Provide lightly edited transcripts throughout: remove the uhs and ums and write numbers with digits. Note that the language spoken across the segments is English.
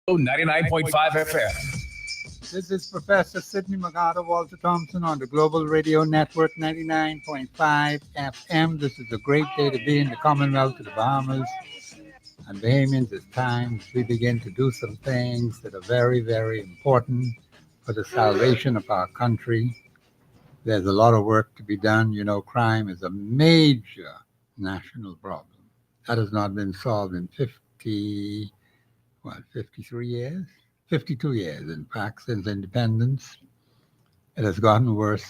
99.5 FM. This is Professor Sidney Walter Thompson on the Global Radio Network 99.5 FM. This is a great day to be in the Commonwealth of the Bahamas and Bahamians. It's time we begin to do some things that are very, very important for the salvation of our country. There's a lot of work to be done. You know, crime is a major national problem. That has not been solved in 53 years? 52 years, in fact, since independence. It has gotten worse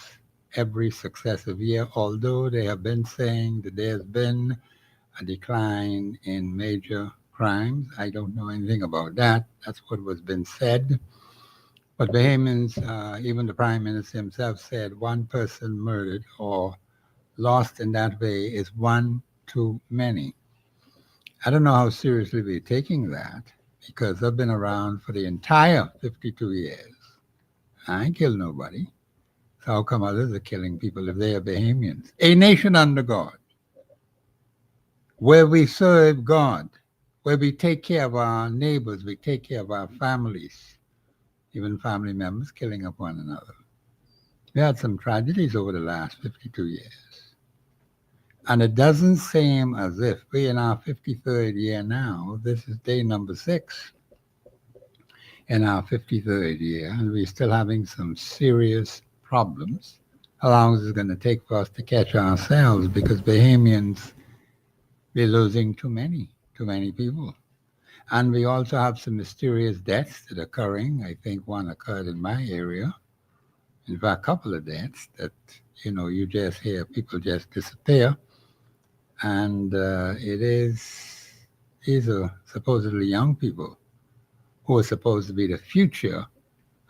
every successive year, although they have been saying that there's been a decline in major crimes. I don't know anything about that. That's what was been said. But Bahamians, even the Prime Minister himself said 1 person murdered or lost in that way is 1 too many. I don't know how seriously we're taking that, because I've been around for the entire 52 years. I ain't killed nobody. So how come others are killing people if they are Bahamians? A nation under God, where we serve God, where we take care of our neighbors, we take care of our families, even family members killing up one another. We had some tragedies over the last 52 years. And it doesn't seem as if we're in our 53rd year now. This is day number 6 in our 53rd year, and we're still having some serious problems. How long is it going to take for us to catch ourselves? Because Bahamians, we're losing too many people. And we also have some mysterious deaths that are occurring. I think one occurred in my area. In fact, a couple of deaths that, you just hear people just disappear. And these are supposedly young people who are supposed to be the future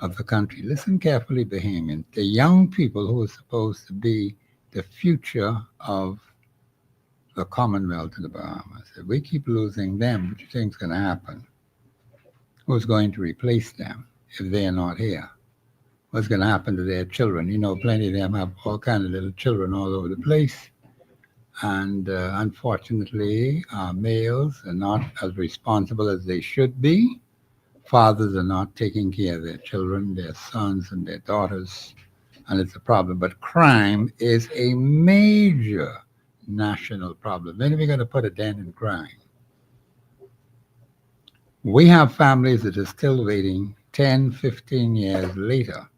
of the country. Listen carefully, Bahamians. The young people who are supposed to be the future of the Commonwealth of the Bahamas. If we keep losing them, what do you think is going to happen? Who's going to replace them if they're not here? What's going to happen to their children? Plenty of them have all kinds of little children all over the place. And unfortunately, our males are not as responsible as they should be. Fathers are not taking care of their children, their sons and their daughters, and it's a problem. But crime is a major national problem. When are we going to put a dent in crime? We have families that are still waiting 10, 15 years later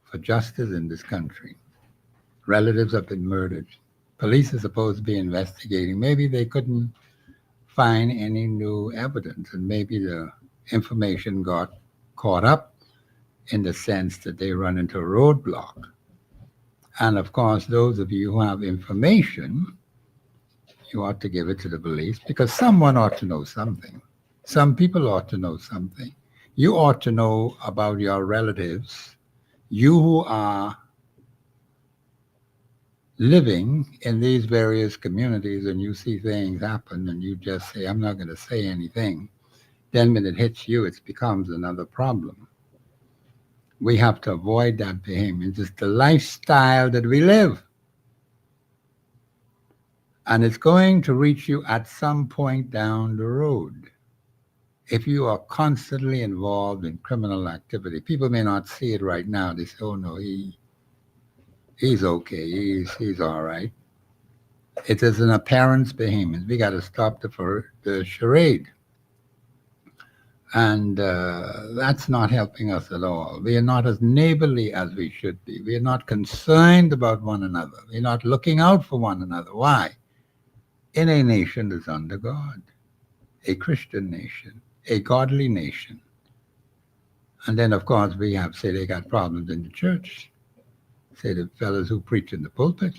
for justice in this country. Relatives have been murdered. Police are supposed to be investigating. Maybe they couldn't find any new evidence, and maybe the information got caught up in the sense that they run into a roadblock. And of course, those of you who have information, you ought to give it to the police, because someone ought to know something. Some people ought to know something. You ought to know about your relatives. You who are living in these various communities, and you see things happen and you just say, I'm not going to say anything. Then when it hits you, it becomes another problem. We have to avoid that behavior. It's the lifestyle that we live. And it's going to reach you at some point down the road. If you are constantly involved in criminal activity, people may not see it right now. They say, oh no, he's okay, he's all right. It is an appearance behavior. We got to stop the charade. And that's not helping us at all. We are not as neighborly as we should be. We are not concerned about one another. We're not looking out for one another. Why? In a nation that's under God, a Christian nation, a godly nation. And then, of course, we have, say, they got problems in the church. Say, the fellows who preach in the pulpit,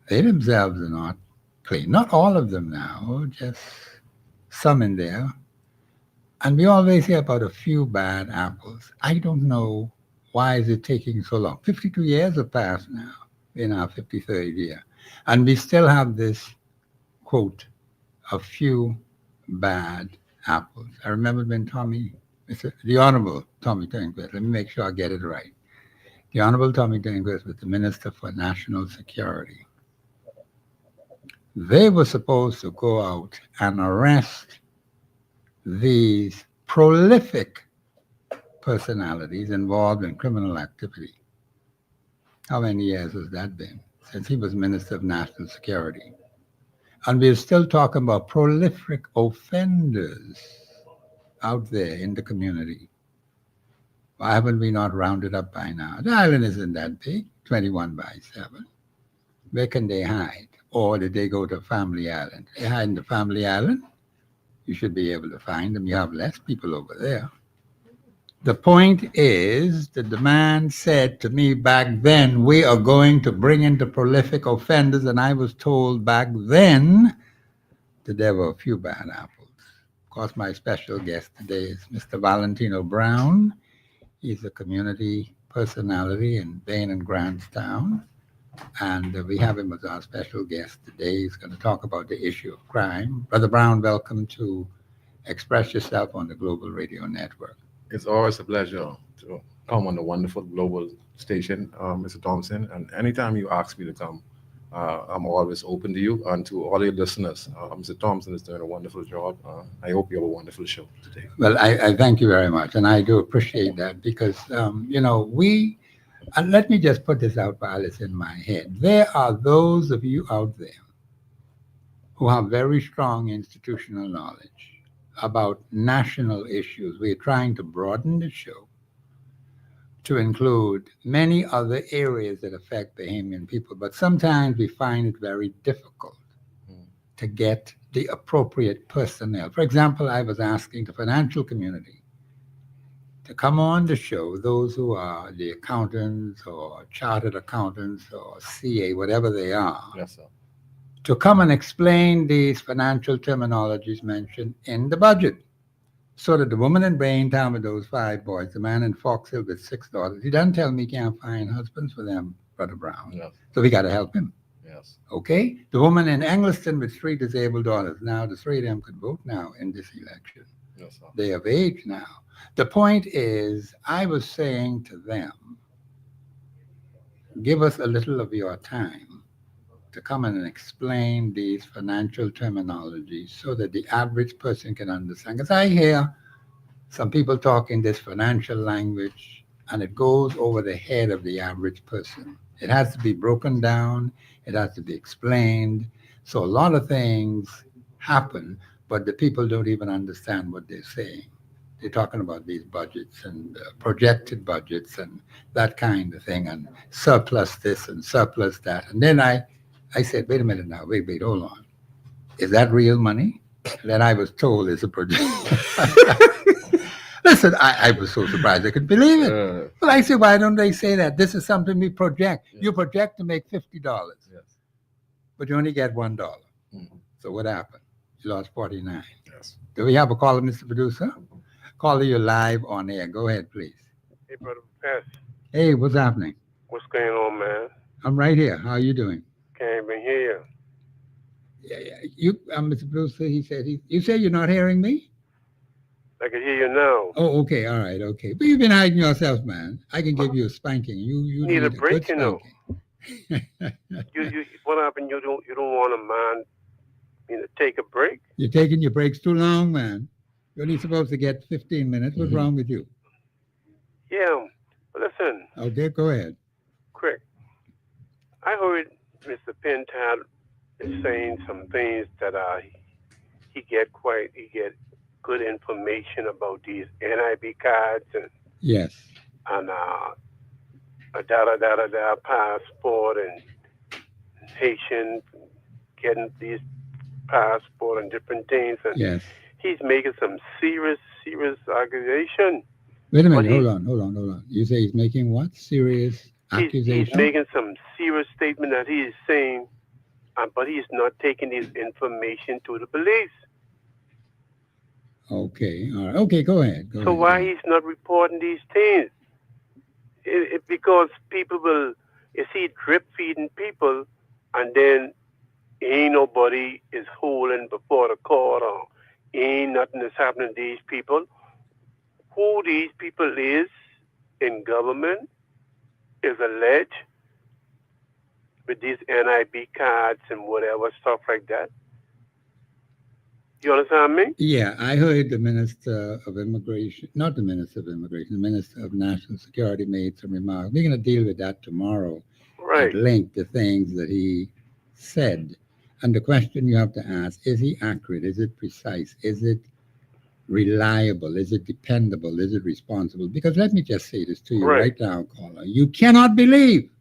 they themselves are not clean. Not all of them now, just some in there. And we always hear about a few bad apples. I don't know why is it taking so long. 52 years have passed now in our 53rd year. And we still have this, quote, a few bad apples. I remember when the Honorable Tommy Turnquist, let me make sure I get it right. The Honorable Tommy Turnquist was the Minister for National Security. They were supposed to go out and arrest these prolific personalities involved in criminal activity. How many years has that been? Since he was Minister of National Security. And we're still talking about prolific offenders out there in the community. Why haven't we not rounded up by now? The island isn't that big, 21 by 7. Where can they hide? Or did they go to Family Island? They hide in the Family Island. You should be able to find them. You have less people over there. The point is that the man said to me back then, we are going to bring in the prolific offenders. And I was told back then that there were a few bad apples. Of course, my special guest today is Mr. Valentino Brown. He's a community personality in Bain and Grantstown. And we have him as our special guest today. He's going to talk about the issue of crime. Brother Brown, welcome to Express Yourself on the Global Radio Network. It's always a pleasure to come on the wonderful global station, Mr. Thompson. And anytime you ask me to come, I'm always open to you and to all your listeners. Mr. Thompson is doing a wonderful job. I hope you have a wonderful show today. Well, I thank you very much. And I do appreciate that because, and let me just put this out while it's in my head. There are those of you out there who have very strong institutional knowledge about national issues. We're trying to broaden the show to include many other areas that affect Bahamian people, but sometimes we find it very difficult to get the appropriate personnel. For example, I was asking the financial community to come on the show, those who are the accountants or chartered accountants or CA, whatever they are, Yes, sir. to come and explain these financial terminologies mentioned in the budget. So that the woman in Braintown with those 5 boys, the man in Fox Hill with 6 daughters, he doesn't tell me he can't find husbands for them, Brother Brown. Yes. So we got to help him. Yes. Okay? The woman in Engliston with 3 disabled daughters. Now the 3 of them could vote now in this election. Yes, sir. They of age now. The point is, I was saying to them, give us a little of your time to come in and explain these financial terminologies so that the average person can understand. Because I hear some people talking this financial language and it goes over the head of the average person. It has to be broken down. It has to be explained. So a lot of things happen, but the people don't even understand what they're saying. They're talking about these budgets and projected budgets and that kind of thing and surplus this and surplus that. And then I said, wait a minute now, wait, hold on. Is that real money? That I was told is a project. Listen, I was so surprised I couldn't believe it. Well, I said, why don't they say that? This is something we project. Yes. You project to make $50, Yes. but you only get $1. Mhm. So what happened? You lost 49. Yes. Do we have a caller, Mr. Producer? Caller, you're live on air. Go ahead, please. Hey, Brother Pass, Hey, what's happening? what's going on, man? I'm right here. How are you doing? Can't even hear you. Yeah. You, Mr. Producer, he said, you say you're not hearing me? I can hear you now. Oh, okay, all right, okay. But you've been hiding yourself, man. I can give you a spanking. You Need a good break, you know. spanking. You, what happened? You don't want a man, take a break? You're taking your breaks too long, man. You're only supposed to get 15 minutes. What's wrong with you? Yeah, but listen, Okay, go ahead. quick. I heard Mr. Pentad is saying some things that he get good information about these NIB cards and Yes. a passport and Haitian getting these passport and different things, and Yes. he's making some serious accusation. Wait a minute. But Hold on. You say he's making what? Serious accusation? He's making some serious statement that he is saying, but he's not taking this information to the police. Okay, all right. Okay, go ahead. So why he's not reporting these things? Because people will, drip feeding people, and then ain't nobody is holding before the court, or ain't nothing is happening to these people. Who these people is in government is alleged with these NIB cards and whatever stuff like that. You understand me? Yeah, I heard the Minister of Immigration, not the Minister of Immigration, the Minister of National Security made some remarks. We're going to deal with that tomorrow at Right. length, the things that he said. And the question you have to ask, is he accurate? Is it precise? Is it reliable? Is it dependable? Is it responsible? Because let me just say this to you Right. right now, caller. You cannot believe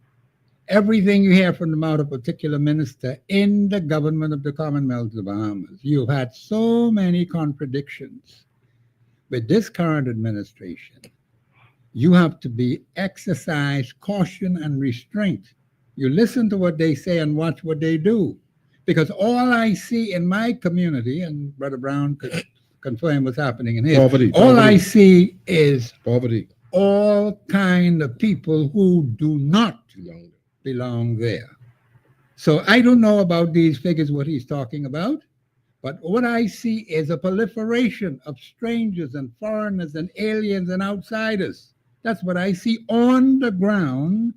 everything you hear from the mouth of a particular minister in the government of the Commonwealth of the Bahamas. You've had so many contradictions. With this current administration, you have to be exercise caution and restraint. You listen to what they say and watch what they do. Because all I see in my community, and Brother Brown could confirm what's happening in his, Poverty, all I poverty. see is Poverty. all kind of people who do not Young. belong there. So I don't know about these figures, what he's talking about, but what I see is a proliferation of strangers and foreigners and aliens and outsiders. That's what I see on the ground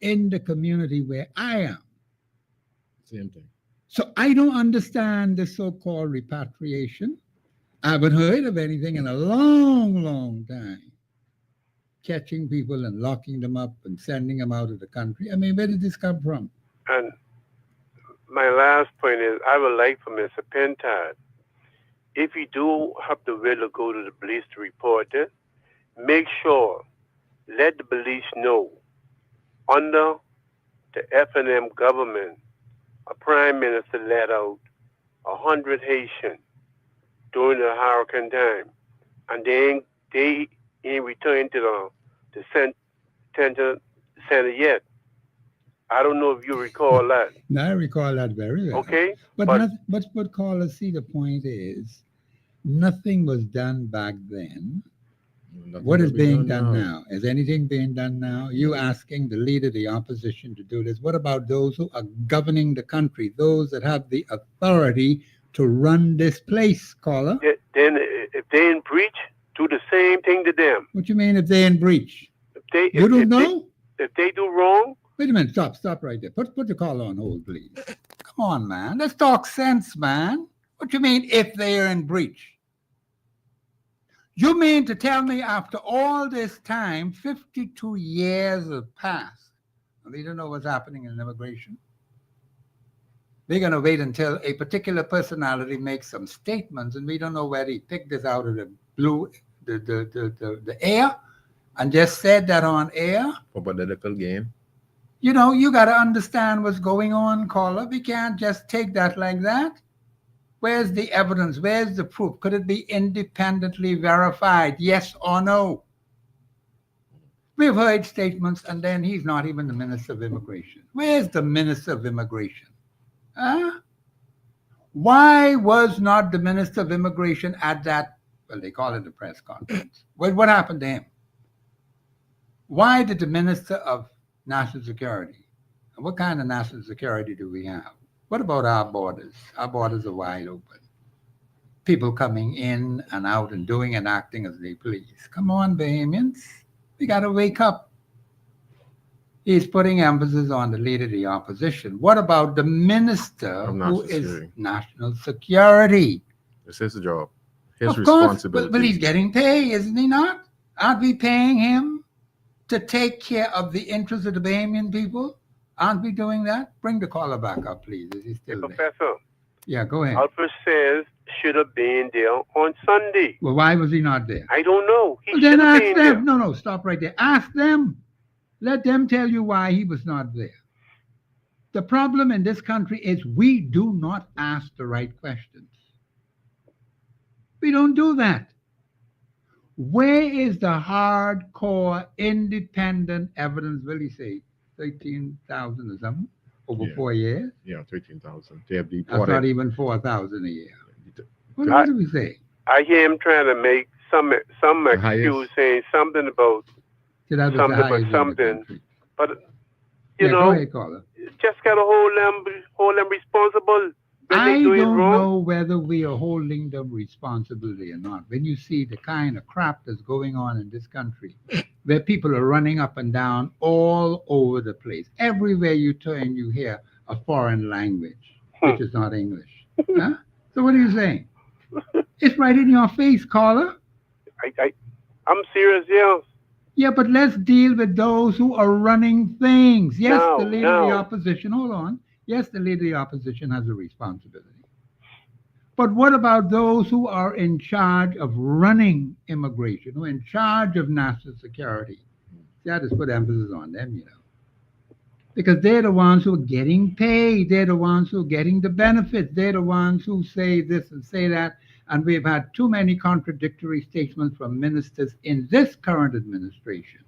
in the community where I am. Same thing. So I don't understand the so-called repatriation. I haven't heard of anything in a long, long time. Catching people and locking them up and sending them out of the country. I mean, where did this come from? And my last point is, I would like for Mr. Pentad, if you do have the will to go to the police to report it, make sure, let the police know, under the F&M government, a prime minister let out 100 Haitians during the hurricane time, and they ain't returned to the detention center yet. I don't know if you recall that. Now, I recall that very well. Okay? But caller, see, the point is, nothing was done back then. Nothing What is can be being done now? Is anything being done now? You asking the leader of the opposition to do this. What about those who are governing the country, those that have the authority to run this place, caller? Then if they in breach, do the same thing to them. What you mean if they're in breach? If You don't know? If they do wrong, Wait a minute, stop right there. Put the caller on hold, please. Come on, man. Let's talk sense, man. What you mean if they are in breach? You mean to tell me after all this time, 52 years have passed, and they don't know what's happening in immigration? They're going to wait until a particular personality makes some statements, and we don't know where he picked this out of the blue, the air, and just said that on air. For political gain. You know, you got to understand what's going on, caller. We can't just take that like that. Where's the evidence? Where's the proof? Could it be independently verified? Yes or no? We've heard statements, and then he's not even the Minister of Immigration. Where's the Minister of Immigration? Huh? Why was not the Minister of Immigration at that, well, they call it a press conference? What happened to him? Why did the Minister of National Security, and what kind of national security do we have? What about our borders? Our borders are wide open. People coming in and out and doing and acting as they please. Come on, Bahamians. We got to wake up. He's putting emphasis on the leader of the opposition. What about the minister who is national security? It's his job. His of course, responsibility. but he's getting paid, isn't he not? Aren't we paying him to take care of the interests of the Bahamian people? Aren't we doing that? Bring the caller back up, please. Is he still there? Professor. Yeah, go ahead. Alfred says should have been there on Sunday. Well, why was he not there? I don't know. He Well, should then have ask been them. there. No, stop right there. Ask them. Let them tell you why he was not there. The problem in this country is we do not ask the right questions. We don't do that. Where is the hardcore, independent evidence? Will he say 13,000 or something over 4 years? Yeah, 13,000. They have That's deported. not even 4,000 a year. What do we say? I hear him trying to make some excuse, saying something about So that was something the about highest in the something. country. But Yeah, you go know, ahead, caller. just gotta hold them responsible when I they doing don't wrong. know whether we are holding them responsibility or not. When you see the kind of crap that's going on in this country, where people are running up and down all over the place, everywhere you turn, you hear a foreign language, which is not English. Huh? So what are you saying? It's right in your face, caller. I'm serious, yes. Yeah, but let's deal with those who are running things. Yes, the Now, leader of the now. opposition, hold on. Yes, the leader of the opposition has a responsibility. But what about those who are in charge of running immigration, who are in charge of national security? See, I just put emphasis on them, because they're the ones who are getting paid. They're the ones who are getting the benefits. They're the ones who say this and say that. And we've had too many contradictory statements from ministers in this current administration,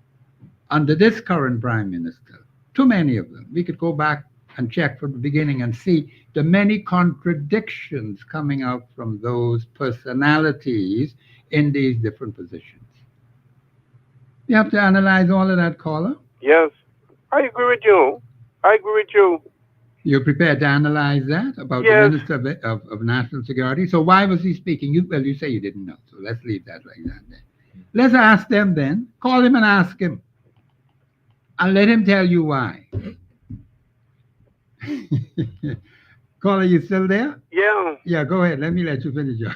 under this current prime minister. Too many of them. We could go back and check from the beginning and see the many contradictions coming out from those personalities in these different positions. You have to analyze all of that, caller. Yes, I agree with you. I agree with you. You're prepared to analyze that about the Yes. Minister of National Security? So why was he speaking? You say you didn't know. So let's leave that like that then. Let's ask them then. Call him and ask him. And let him tell you why. Caller, you still there? Yeah, Yeah, go ahead. Let me let you finish your.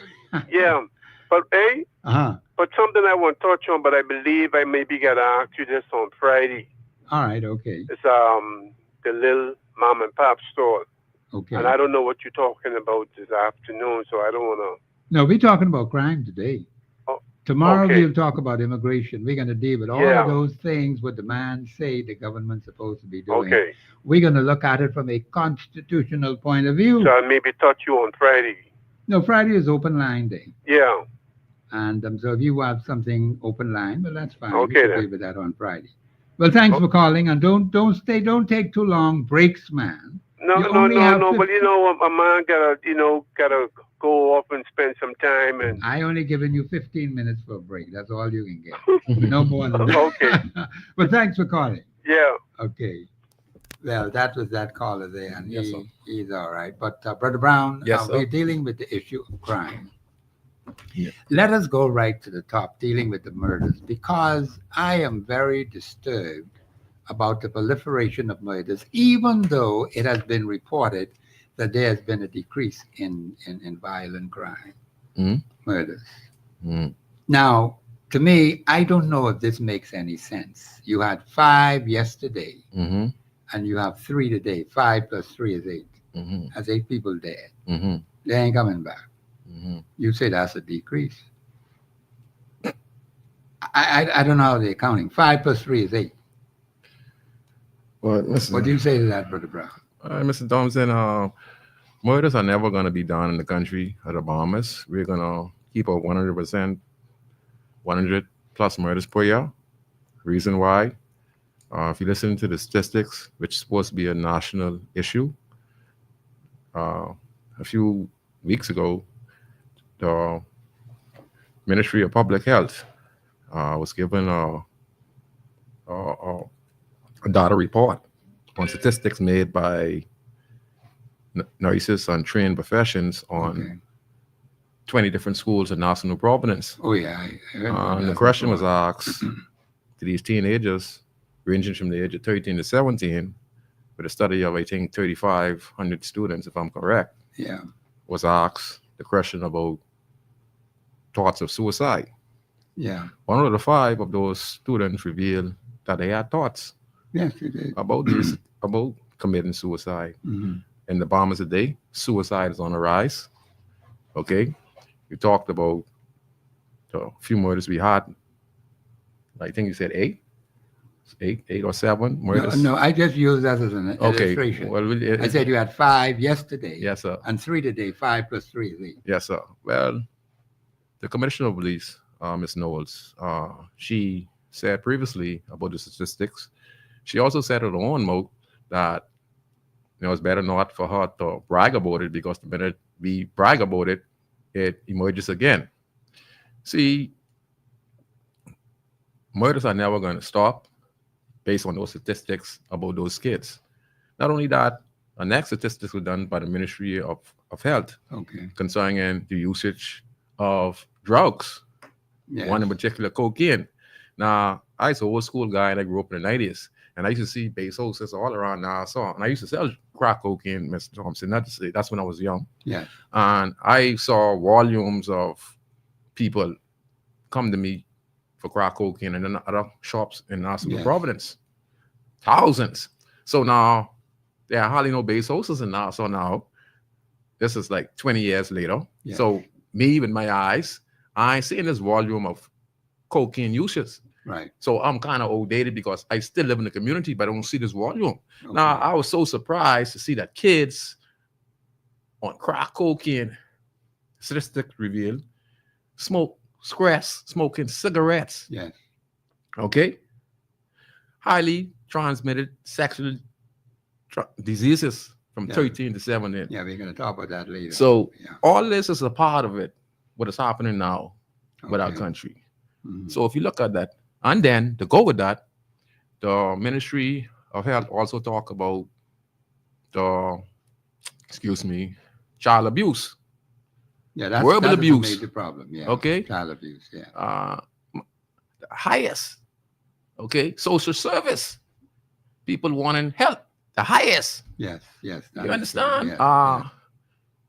yeah. But hey, Uh-huh. but something I want to touch on, but I believe I maybe gotta ask you this on Friday. All right, okay. It's the little mom and pop store, Okay. and I don't know what you're talking about this afternoon, so I don't wanna. No, we're talking about crime today. Oh, Tomorrow okay. we'll talk about immigration. We're going to deal with all Yeah. of those things what the man say the government's supposed to be doing. Okay. We're going to look at it from a constitutional point of view. So I'll maybe touch you on Friday. No, Friday is open line day. Yeah. And so if you have something open line, well, that's fine. We Okay can then. deal with that on Friday. Well, thanks Oh. for calling. And don't take too long breaks, man. No, You no, only no, have no. But 50 you know, a man gotta go off and spend some time and. I only given you 15 minutes for a break. That's all you can get. No more than that. Okay. But thanks for calling. Yeah. Okay. Well, that was that caller there, and Yes, sir. he's all right. But Brother Brown, Yes, sir. we're dealing with the issue of crime. Yeah. Let us go right to the top, dealing with the murders, because I am very disturbed about the proliferation of murders, even though it has been reported that there has been a decrease in violent crime, Mhm. murders. Mm. Now, to me, I don't know if this makes any sense. You had 5 yesterday, Mm-hmm. and you have 3 today. 5 plus 3 is 8. Mm-hmm. That's 8 people dead. Mm-hmm. They ain't coming back. Mm-hmm. You say that's a decrease. I don't know how they're counting. 5 plus 3 is 8. Well, What do you say to that, Brother Brown? Mr. Thompson, murders are never going to be done in the country at the Bahamas. We're going to keep a 100%, 100 plus murders per year. Reason why, if you listen to the statistics, which is supposed to be a national issue, a few weeks ago, the Ministry of Public Health was given a data report on statistics made by nurses and trained professions on Okay. 20 different schools of national provenance. Oh, yeah. I heard about And the that question was before. asked to these teenagers, ranging from the age of 13 to 17, with a study of, I think, 3,500 students, if I'm correct, Yeah. was asked the question about thoughts of suicide. Yeah. 1 out of 5 of those students revealed that they had thoughts Yes, it is. about about committing suicide. Mhm. In the Bahamas today, suicide is on the rise. Okay, you talked about the few murders we had. I think you said 8 or 7 No, murders. no, I just used that as an Okay, illustration. well, I said you had 5 yesterday. yes, sir. And 3 today. 5 plus 3 is 8. Yes, sir. Well, the Commissioner of Police, Ms. Knowles, she said previously about the statistics. She also said at her own mouth that it's better not for her to brag about it, because the minute we brag about it, it emerges again. See, murders are never going to stop based on those statistics about those kids. Not only that, our next statistics were done by the Ministry of Health Okay. concerning the usage of drugs, Yes. one in particular, cocaine. Now, I was an old school guy and I grew up in the 90s. And I used to see base houses all around Nassau. And I used to sell crack cocaine, Mr. Thompson. Not to say that's when I was young. Yes. And I saw volumes of people come to me for crack cocaine and then other shops in Nassau, Yes. Providence. Thousands. So now there are hardly no base houses in Nassau now. This is like 20 years later. Yes. So me, with my eyes, I ain't seeing this volume of cocaine uses. Right. So I'm kind of outdated because I still live in the community, but I don't see this volume. Okay. Now, I was so surprised to see that kids on crack cocaine, statistics reveal, smoking cigarettes. Yes. Okay? Highly transmitted sexual diseases from Yeah. 13 to 17. Yeah, we're going to talk about that later. So yeah. all this is a part of it, what is happening now with our Okay. country. Mhm. So if you look at that, and then to go with that, the Ministry of Health also talk about the, child abuse. Yeah, that's verbal that is abuse. a major problem. Yeah. Okay. Child abuse. Yeah. The highest, okay, social service, people wanting help, the highest. Yes. Yes. that You is understand? true. Yeah,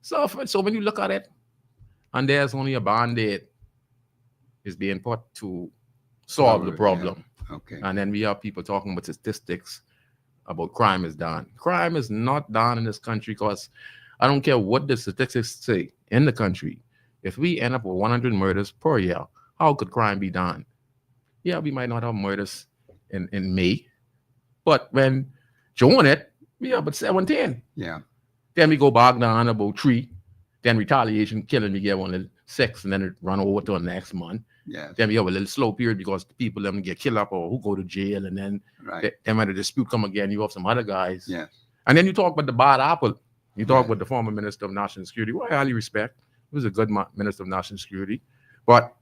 So when you look at it, and there's only a band-aid is being put to solve the Solve it, yeah. problem. Okay. And then we have people talking about statistics about crime is down. Crime is not down in this country because I don't care what the statistics say in the country. If we end up with 100 murders per year, how could crime be down? Yeah, we might not have murders in May, but when June it, we have about 17. Yeah. Then we go back down about 3. Then retaliation, killing, we get 1 little 6, and then it run over to the next month. Yes. Then we have a little slow period because the people them get killed up or who go to jail, and then Right. then when the dispute come again, you have some other guys. Yes. And then you talk about the bad apple. You talk Yes. about the former Minister of National Security, who I highly respect. He was a good Minister of National Security. But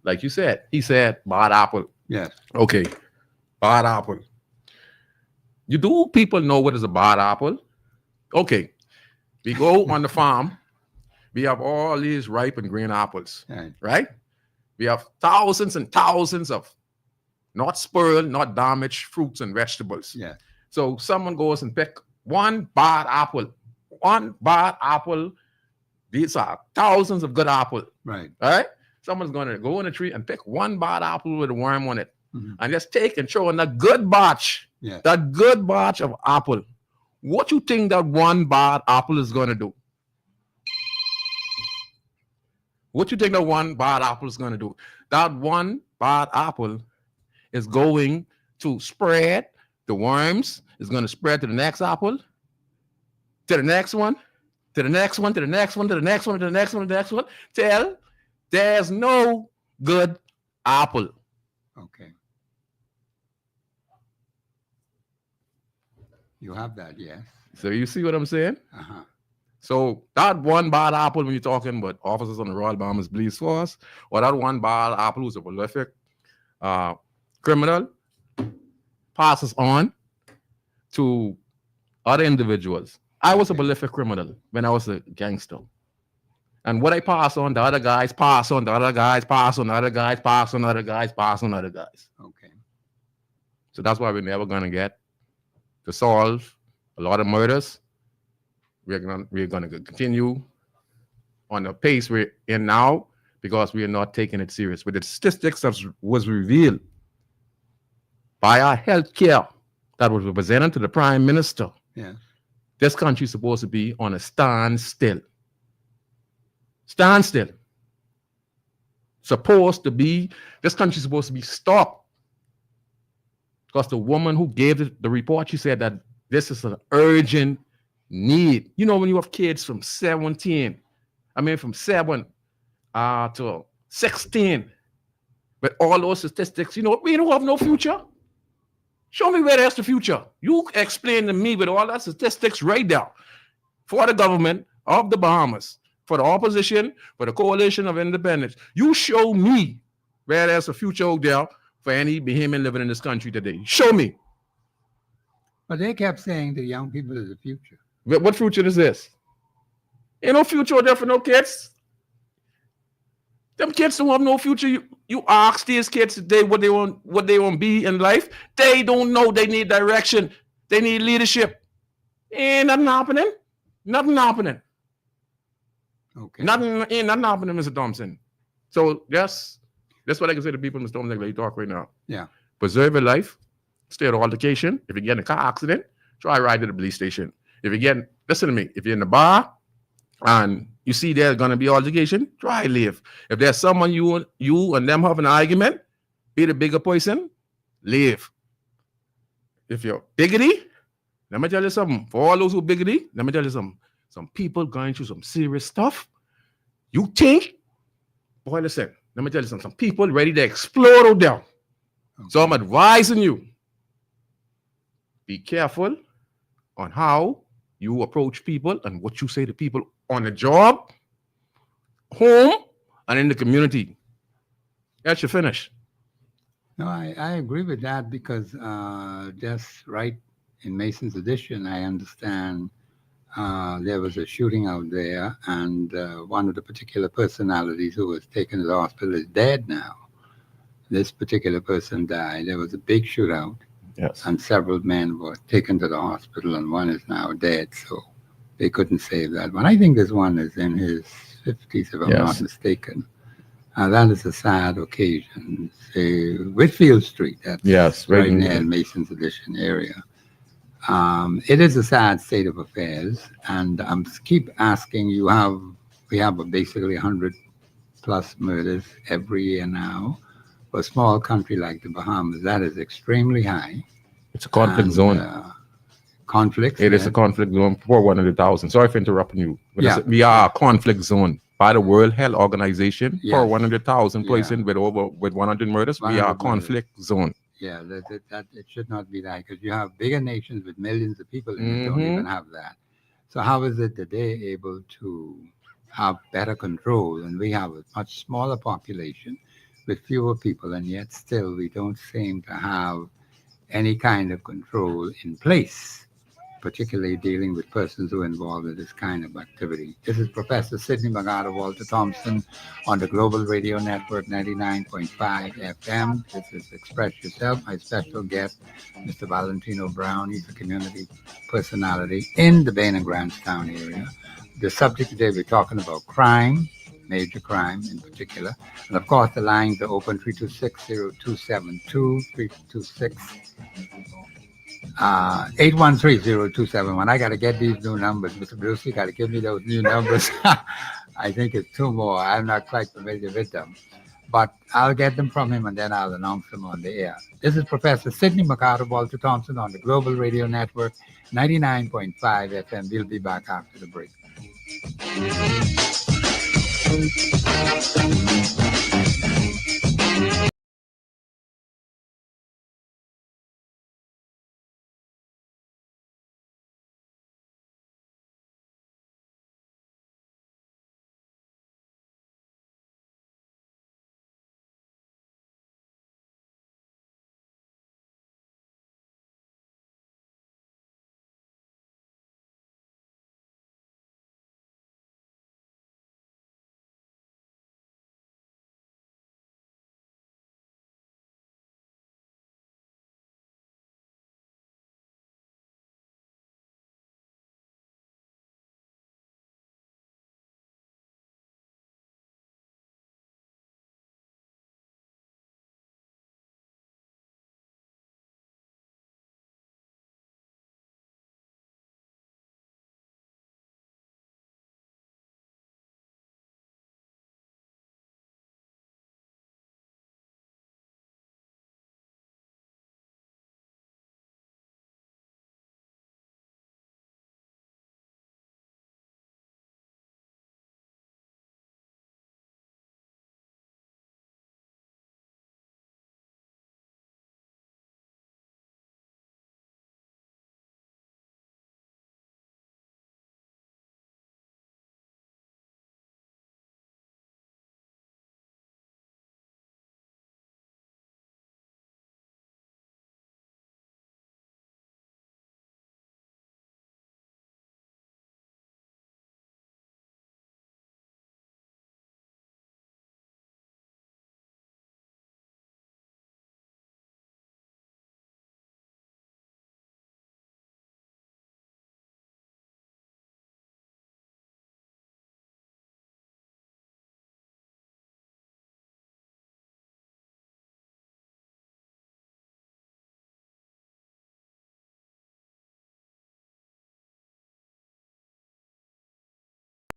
like you said, he said bad apple. Yes. Okay, bad apple. You do people know what is a bad apple? Okay, we go on the farm. We have all these ripe and green apples, Right. right? We have thousands and thousands of not spoiled, not damaged fruits and vegetables. Yeah. So someone goes and pick one bad apple. One bad apple. These are thousands of good apples. Right. All right? Someone's going to go in a tree and pick one bad apple with a worm on it Mhm. and just take and throw in that good batch, Yeah. that good batch of apple. What you think that one bad apple is going to do? What you think that one bad apple is going to do? That one bad apple is going to spread the worms, is going to spread to the next apple, to the next one, to the next one, to the next one, to the next one, to the next one, to the next one, till there's no good apple. Okay. You have that, yes. So you see what I'm saying? Uh-huh. So that one bad apple, when you're talking about officers on the Royal Bahamas Police Force, or that one bad apple who's a prolific criminal, passes on to other individuals. I was a prolific criminal when I was a gangster. And what I pass on, the other guys pass on, the other guys pass on, the other guys pass on, the other guys pass on, other guys. Okay. So that's why we're never going to get to solve a lot of murders. We're gonna continue on the pace we're in now because we are not taking it serious. But the statistics that was revealed by our health care that was presented to the Prime Minister, Yes. this country is supposed to be on a standstill. Standstill. This country is supposed to be stopped. Because the woman who gave the report, she said that this is an urgent need. You know, when you have kids from 7 to 16, with all those statistics, you know, we don't have no future. Show me where there's the future. You explain to me with all that statistics right there for the government of the Bahamas, for the opposition, for the coalition of independence. You show me where there's a future out there for any Bahamian living in this country today. Show me. But they kept saying the young people is the future. What future is this? Ain't no future there for no kids. Them kids don't have no future. You ask these kids today what they want to be in life. They don't know. They need direction. They need leadership. Ain't nothing happening. Nothing happening. Okay. Ain't nothing happening, Mr. Thompson. So that's what I can say to people, Mr. Thompson, like you talk right now. Yeah. Preserve your life. Stay at altercation. If you get in a car accident, try ride to the police station. If you get, listen to me, if you're in the bar and you see there's gonna be altercation, try leave. If there's someone you and them have an argument, be the bigger person, leave. If you're biggity, let me tell you something. For all those who biggity, let me tell you something. Some people going through some serious stuff. You think, boy, listen, let me tell you something. Some people ready to explode out there. Okay. So I'm advising you, be careful on how you approach people and what you say to people on the job, home, and in the community. That's your finish. No, I agree with that because just right in Mason's edition, I understand there was a shooting out there, and one of the particular personalities who was taken to the hospital is dead now. This particular person died. There was a big shootout, Yes. and several men were taken to the hospital, and one is now dead. So they couldn't save that one. I think this one is in his 50s, if I'm Yes. not mistaken. That is a sad occasion. Whitfield Street, that's Yes, right right in- near Mason's Edition area. It is a sad state of affairs, and I'm keep asking you. We have basically 100 plus murders every year now. For a small country like the Bahamas, that is extremely high. It's a conflict And, zone. Conflicts. It is yes. a conflict zone for 100,000. Sorry for interrupting you. But Yeah. we are a conflict zone by the World Health Organization for Yes. 100,000 Yeah. person with 100 murders. We 100 are a conflict zone. Yeah, that it should not be that because you have bigger nations with millions of people in it don't Mhm. even have that. So how is it that they're able to have better control and we have a much smaller population with fewer people and yet still we don't seem to have any kind of control in place, particularly dealing with persons who are involved in this kind of activity. This is Professor Sidney Walter Thompson on the Global Radio Network 99.5 FM. This is Express Yourself. My special guest, Mr. Valentino Brown. He's a community personality in the Bain and Grantstown area. The subject today, we're talking about crime, major crime in particular. And of course, the lines are open 326-0272, 813-0271. I got to get these new numbers. Mr. Bruce, you got to give me those new numbers. I think it's two more. I'm not quite familiar with them. But I'll get them from him and then I'll announce them on the air. This is Professor Sidney Walter Thompson on the Global Radio Network, 99.5 FM. We'll be back after the break.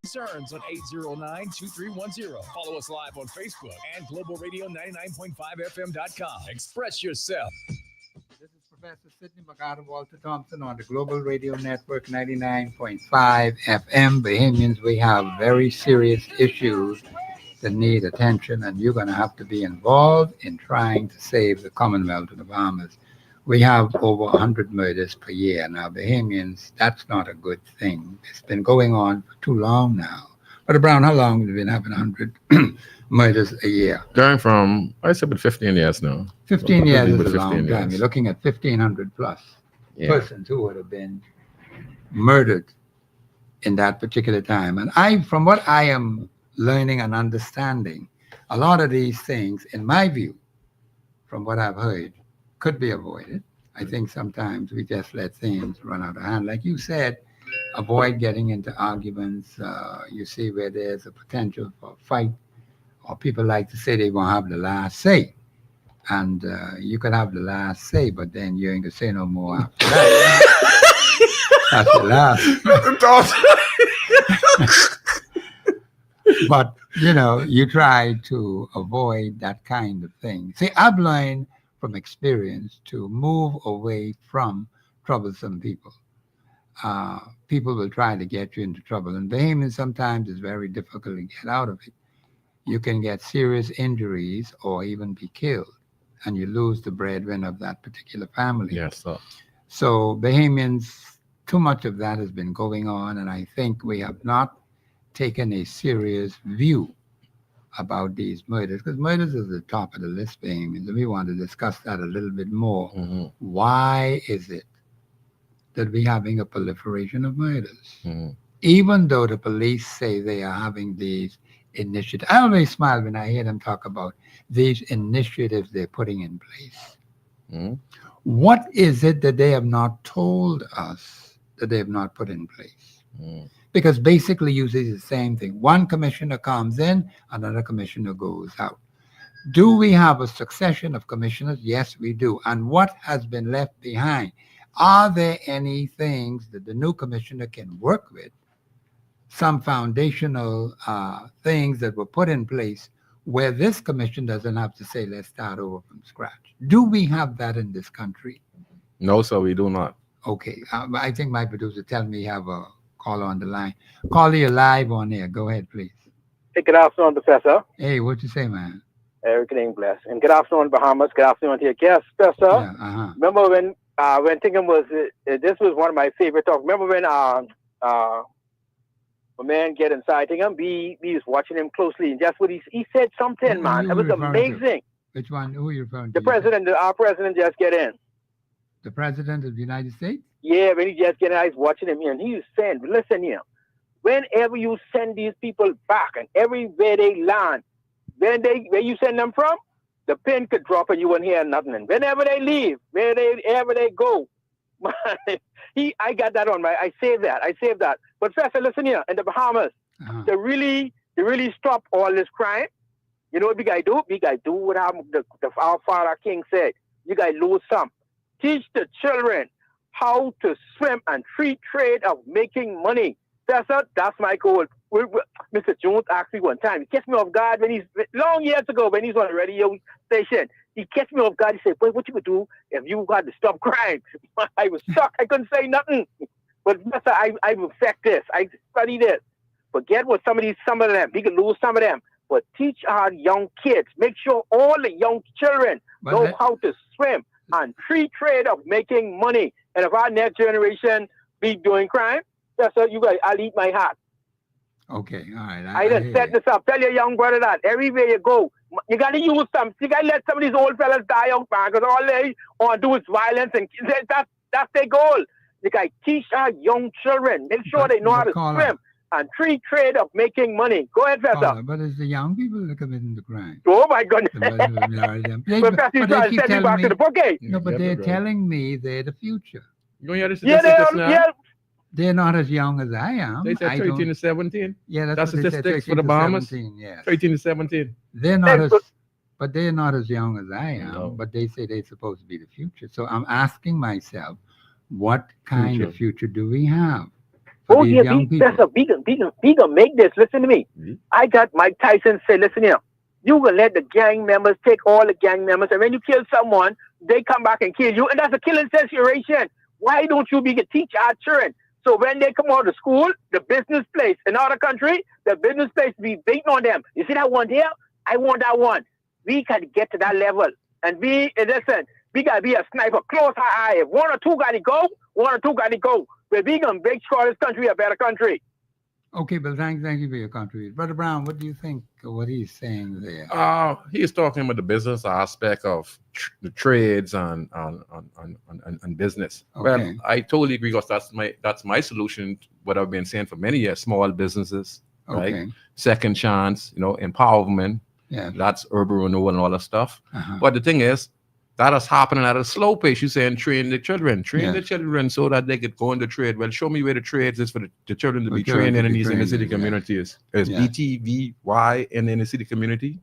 Concerns on 809-2310. Follow us live on Facebook and globalradio99.5fm.com. Express yourself. This is Professor Sidney Walter Thompson on the Global Radio Network 99.5 FM. Bahamians, we have very serious issues that need attention, and you're going to have to be involved in trying to save the Commonwealth of the Bahamas. We have over 100 murders per year. Now, Bahamians, that's not a good thing. It's been going on for too long now. But Brown, how long have we been having 100 murders a year? Going from, I said, about 15 years now. 15 years is a 15 long time. years. You're looking at 1,500 plus Yeah. persons who would have been murdered in that particular time. And from what I am learning and understanding, a lot of these things, in my view, from what I've heard, could be avoided. I think sometimes we just let things run out of hand. Like you said, avoid getting into arguments. You see where there's a potential for a fight, or people like to say they won't have the last say. And you could have the last say, but then you ain't gonna say no more after that. That's the last. But, you try to avoid that kind of thing. See, I've learned from experience to move away from troublesome people. People will try to get you into trouble. And Bahamian sometimes is very difficult to get out of it. You can get serious injuries or even be killed, and you lose the breadwinner of that particular family. Yes, sir. So Bahamians, too much of that has been going on, and I think we have not taken a serious view about these murders, because murders is the top of the list, Bahamians, and we want to discuss that a little bit more. Mm-hmm. Why is it that we're having a proliferation of murders? Mm-hmm. Even though the police say they are having these initiatives. I always smile when I hear them talk about these initiatives they're putting in place. Mm-hmm. What is it that they have not told us that they have not put in place? Mm-hmm. Because basically uses the same thing. One commissioner comes in, another commissioner goes out. Do we have a succession of commissioners? Yes, we do. And what has been left behind? Are there any things that the new commissioner can work with? Some foundational things that were put in place where this commission doesn't have to say, let's start over from scratch. Do we have that in this country? No, sir, we do not. Okay. I think my producer tell me you have a caller on the line. Caller, you're live on air. Go ahead, please. Hey, good afternoon, Professor. Hey, what you say, man? Everything blessed. And good afternoon, Bahamas. Good afternoon to your guest, Professor. Yeah, Remember when thinking was, this was one of my favorite talks. Remember when a man get inside him, we was watching him closely, and just what he said something, man. It was amazing. Which one? Who are you referring to? The president, our president just get in. The president of the United States? Yeah, when he just get in, I was watching him, and he was saying, listen here, whenever you send these people back and everywhere they land, where you send them from, the pin could drop and you wouldn't hear nothing. And whenever they leave, wherever they go, I got that on I saved that. But Professor, listen here, in the Bahamas, to really stop all this crime, you know what we gotta do? We gotta do what our father King said. You gotta lose some. Teach the children how to swim and free trade of making money. That's my goal. Mr. Jones asked me one time. He catch me off guard long years ago when he's on the radio station. He catch me off guard. He said, "Boy, what you would do if you had to stop crime?" I was stuck. I couldn't say nothing. But Mister, I affect this. I study this. Forget what some of them. We can lose some of them. But teach our young kids. Make sure all the young children know how to swim and free trade of making money. And if our next generation be doing crime, that's what you guys. I'll eat my hat. Okay, all right. I done set this up. Tell your young brother that everywhere you go, you got to use some. You got to let some of these old fellas die out, man, because all they want to do is violence, and that's their goal. You got to teach our young children. Make sure they know how to swim and free trade of making money. Go ahead, Professor. But it's the young people that are committing the crime. Oh, my goodness. But they keep telling me, no, but they're telling me they're the future. You hear the statistics now? Yeah. They're not as young as I am. They said 13 to 17. Yeah, that's statistics for the Bahamas. 13 to 17. They're not but they're not as young as I am. No. But they say they're supposed to be the future. So I'm asking myself, what kind of future do we have for Oh these yeah, young people. that's a we can make this. Listen to me. Mhm. I got Mike Tyson say, listen here. You can let the gang members take all the gang members, and when you kill someone, they come back and kill you, and that's a killing situation. Why don't you teach our children? So when they come out of school, the business place in other country, the business place be beating on them. You see that one there? I want that one. We can get to that level, and listen. We gotta be a sniper, close our eye. If one or two gotta go, one or two gotta go. But we gonna make sure this country a better country. Okay, but thank you for your contribution. Brother Brown, what do you think of what he's saying there? He's talking about the business aspect of the trades and business. Well, Okay. I totally agree because that's my solution. What I've been saying for many years: small businesses, right? Okay. Second chance, empowerment. Yeah. That's urban renewal and all that stuff. Uh-huh. But the thing is, that is happening at a slow pace. You're saying train the children so that they could go into trade. Well, show me where the trades is for the children to For be children trained to in be these inner trained city in, yeah. communities. Is Yeah. BTVY in the inner city community?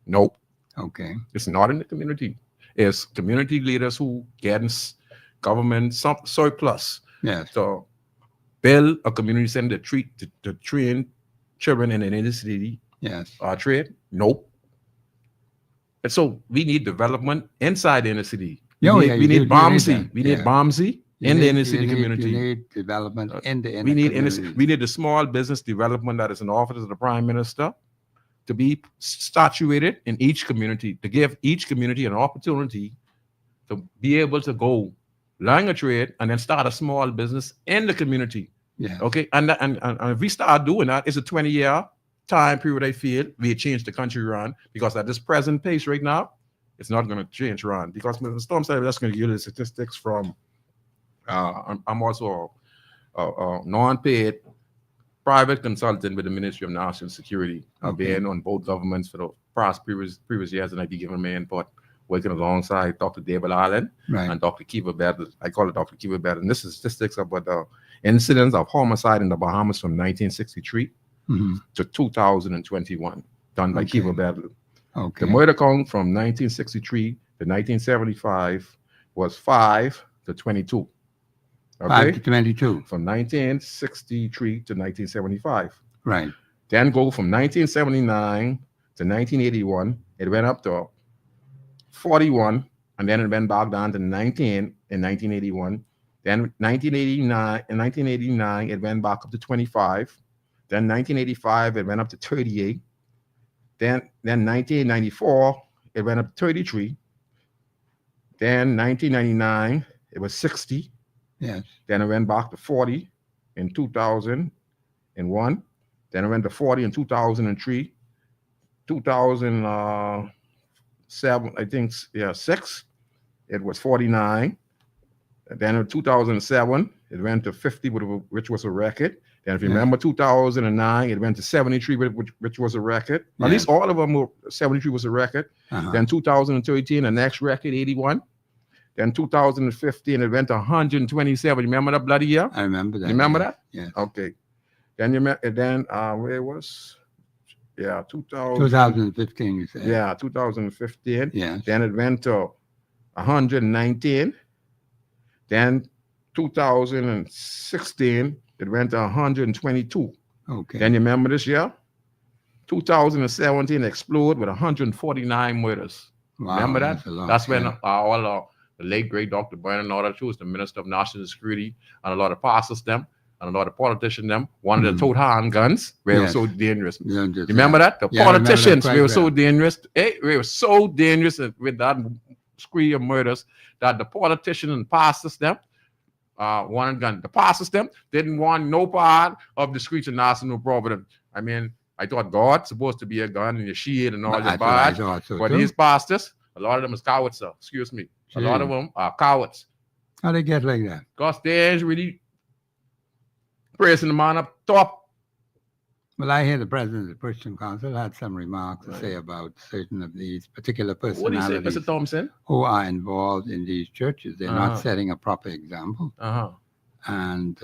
Nope. Okay. It's not in the community. It's community leaders who get government surplus. Yes. So build a community center to train children in an inner city Yes. trade. Nope. And so we need development inside the inner city. We Oh, need, yeah, we you need do. You need Bomsey. that. We need Yeah. Bomsey in the inner city community. You need development in the inner We need communities. we need the small business development that is in the office of the prime minister to be statuated in each community, to give each community an opportunity to be able to go learn a trade and then start a small business in the community. Yeah. Okay, and if we start doing that, it's a 20-year time period. I feel we change the country around, because at this present pace right now, it's not going to change around. Because Mr. Storm said, that's going to give you the statistics from. I'm also a non-paid private consultant with the Ministry of National Security. I've been on both governments for the previous years, and I've been giving my input, working alongside Dr. David Allen Right. and Dr. Kiva Battle. I call it Dr. Kiva Battle. And this is statistics about the incidents of homicide in the Bahamas from 1963 Mhm. to 2021, done by Okay. Kiva Battle. Okay. The murder count from 1963 to 1975 was 5 to 22. 5 to 22. From 1963 to 1975. Right. Then go from 1979 to 1981. It went up to 41, and then it went back down to 19 in 1981. Then 1989, it went back up to 25. Then 1985, it went up to 38. Then 1994, it went up to 33. Then 1999, it was 60. Yes. Then it went back to 40 in 2001. Then it went to 40 in 2003. 2007, I think, 6, it was 49. And then in 2007, it went to 50, which was a record. Then if you remember 2009, it went to 73, which was a record. Yeah. At least all of them were 73 was a record. Uh-huh. Then 2013, the next record, 81. Then 2015, it went to 127. You remember that bloody year? I remember that. You remember that? Yeah. Okay. Then where was? Yeah, 2015, you said. Yeah, 2015. Yes. Then it went to 119. Then 2016, it went to 122. Okay. Then you remember this year? 2017 exploded with 149 murders. Wow, Remember that? that's a lot, That's when yeah. all the late great Dr. Bernard and all that, who was the Minister of National Security, and a lot of pastors them, and a lot of politicians them wanted to tote handguns. They were Yes. so dangerous. You You remember that? The Yeah, I remember that politicians, quite they were so well. dangerous. They were so dangerous with that spree of murders that the politicians and pastors them wanted gun. The pastors them didn't want no part of the streets of National Providence. I mean, I thought God's supposed to be a gun and your shield and all your That's what I badge. thought so But too. these pastors, a lot of them is cowards, sir. Excuse me. A lot of Gee. them are cowards. How they get like that? Because they ain't really praising the man up top. Well, I hear the president of the Christian Council had some remarks to say about certain of these particular What do you say, personalities Mr. Thompson? who are involved in these churches. They're Uh-huh. not setting a proper example. Uh-huh. And,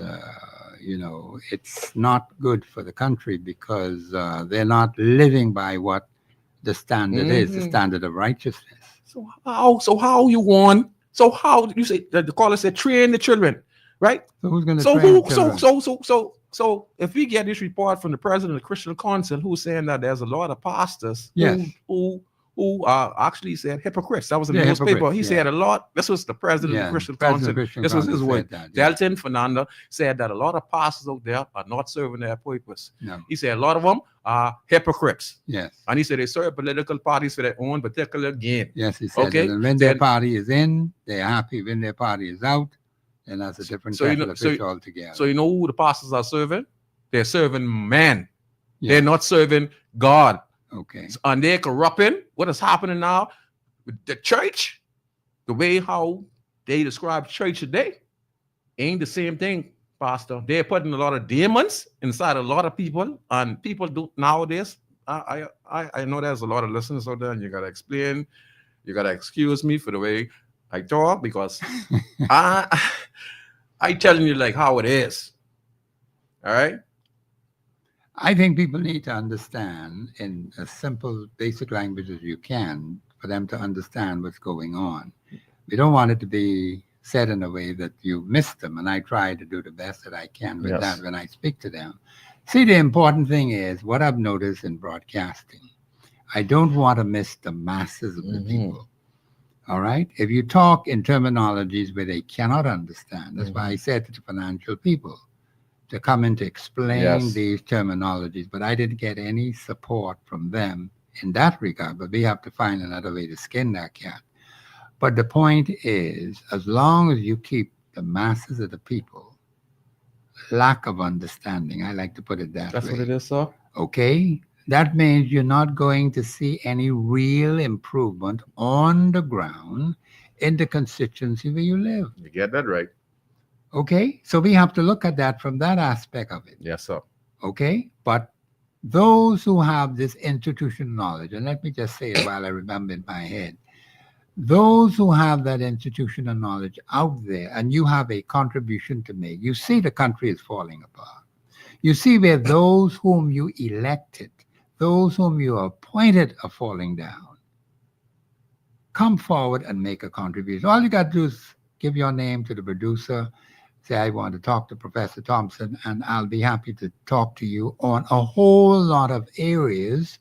it's not good for the country because they're not living by what the standard is, the Mhm. standard of righteousness. So how you want? So how you say the caller said train the children? right? So who's going to So train who? children? So if we get this report from the president of the Christian Council, who's saying that there's a lot of pastors Yes. who actually said hypocrites. That was in Yeah, the newspaper. hypocrites, He yeah. said a lot. This was the president of the Yeah, Christian President Council. of Christian This was his Council word. said that, yeah. Delton Fernando said that a lot of pastors out there are not serving their purpose. No. He said a lot of them are hypocrites. Yes. And he said they serve political parties for their own particular gain. Yes, he said Okay. that. And when their Then- party is in, they're happy. When their party is out, then that's a different So you kettle know- of so- fish altogether. So you know who the pastors are serving? They're serving man. Yeah. They're not serving God. Okay. And they're corrupting. What is happening now with the church? The way how they describe church today ain't the same thing, Pastor. They're putting a lot of demons inside a lot of people, and people do nowadays. I know there's a lot of listeners out there, and you gotta explain. You gotta excuse me for the way I talk because I telling you like how it is. All right. I think people need to understand in as simple, basic language as you can for them to understand what's going on. We don't want it to be said in a way that you miss them, and I try to do the best that I can with Yes. that when I speak to them. See, the important thing is what I've noticed in broadcasting. I don't want to miss the masses of the Mhm. people. All right? If you talk in terminologies where they cannot understand, that's why I said to the financial people to come in to explain Yes. these terminologies, but I didn't get any support from them in that regard. But we have to find another way to skin that cat. But the point is, as long as you keep the masses of the people, lack of understanding, I like to put it that That's way. what it is, sir. Okay? That means you're not going to see any real improvement on the ground in the constituency where you live. You get that right. Okay? So we have to look at that from that aspect of it. Yes, sir. Okay? But those who have this institutional knowledge, and let me just say it while I remember in my head, those who have that institutional knowledge out there, and you have a contribution to make, you see the country is falling apart. You see where those whom you elected, those whom you appointed are falling down. Come forward and make a contribution. All you got to do is give your name to the producer, say, I want to talk to Professor Thompson, and I'll be happy to talk to you on a whole lot of areas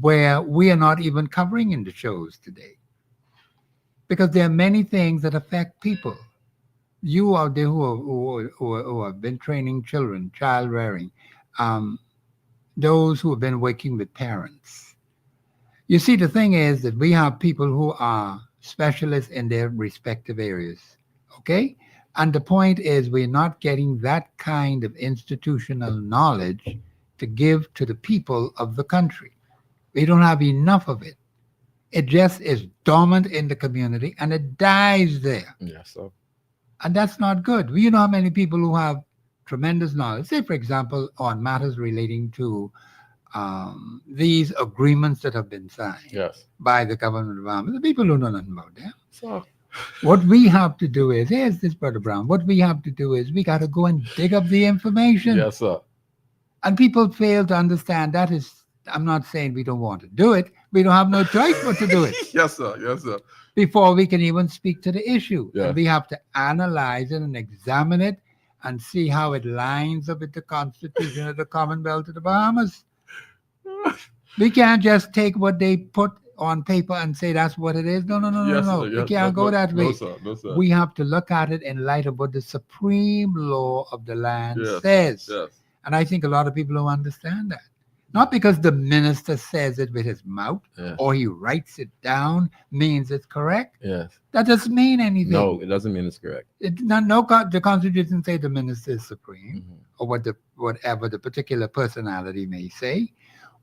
where we are not even covering in the shows today. Because there are many things that affect people. You out there who have been training children, child rearing, those who have been working with parents. You see, the thing is that we have people who are specialists in their respective areas, okay? And the point is we're not getting that kind of institutional knowledge to give to the people of the country. We don't have enough of it. It just is dormant in the community and it dies there. Yes, sir. And that's not good. You know how many people who have tremendous knowledge, say, for example, on matters relating to these agreements that have been signed Yes. by the government of Bahamas, the people who know nothing about them. So What we have to do is, here's this, Brother Brown, what we have to do is we got to go and dig up the information. yes, sir. And people fail to understand that is, I'm not saying we don't want to do it. We don't have no choice but to do it Yes, sir. Yes, sir. before we can even speak to the issue. Yeah. And we have to analyze it and examine it and see how it lines up with the Constitution of the Commonwealth of the Bahamas. We can't just take what they put on paper and say that's what it is. No, no, no, no, Yes, no. sir. We Yes. can't go that way. No, sir. No, sir. We have to look at it in light of what the supreme law of the land Yes. says. Yes. And I think a lot of people don't understand that. Not because the minister says it with his mouth Yes. or he writes it down means it's correct. Yes. That doesn't mean anything. No, it doesn't mean it's correct. The Constitution say the minister is supreme Mhm. or whatever the particular personality may say.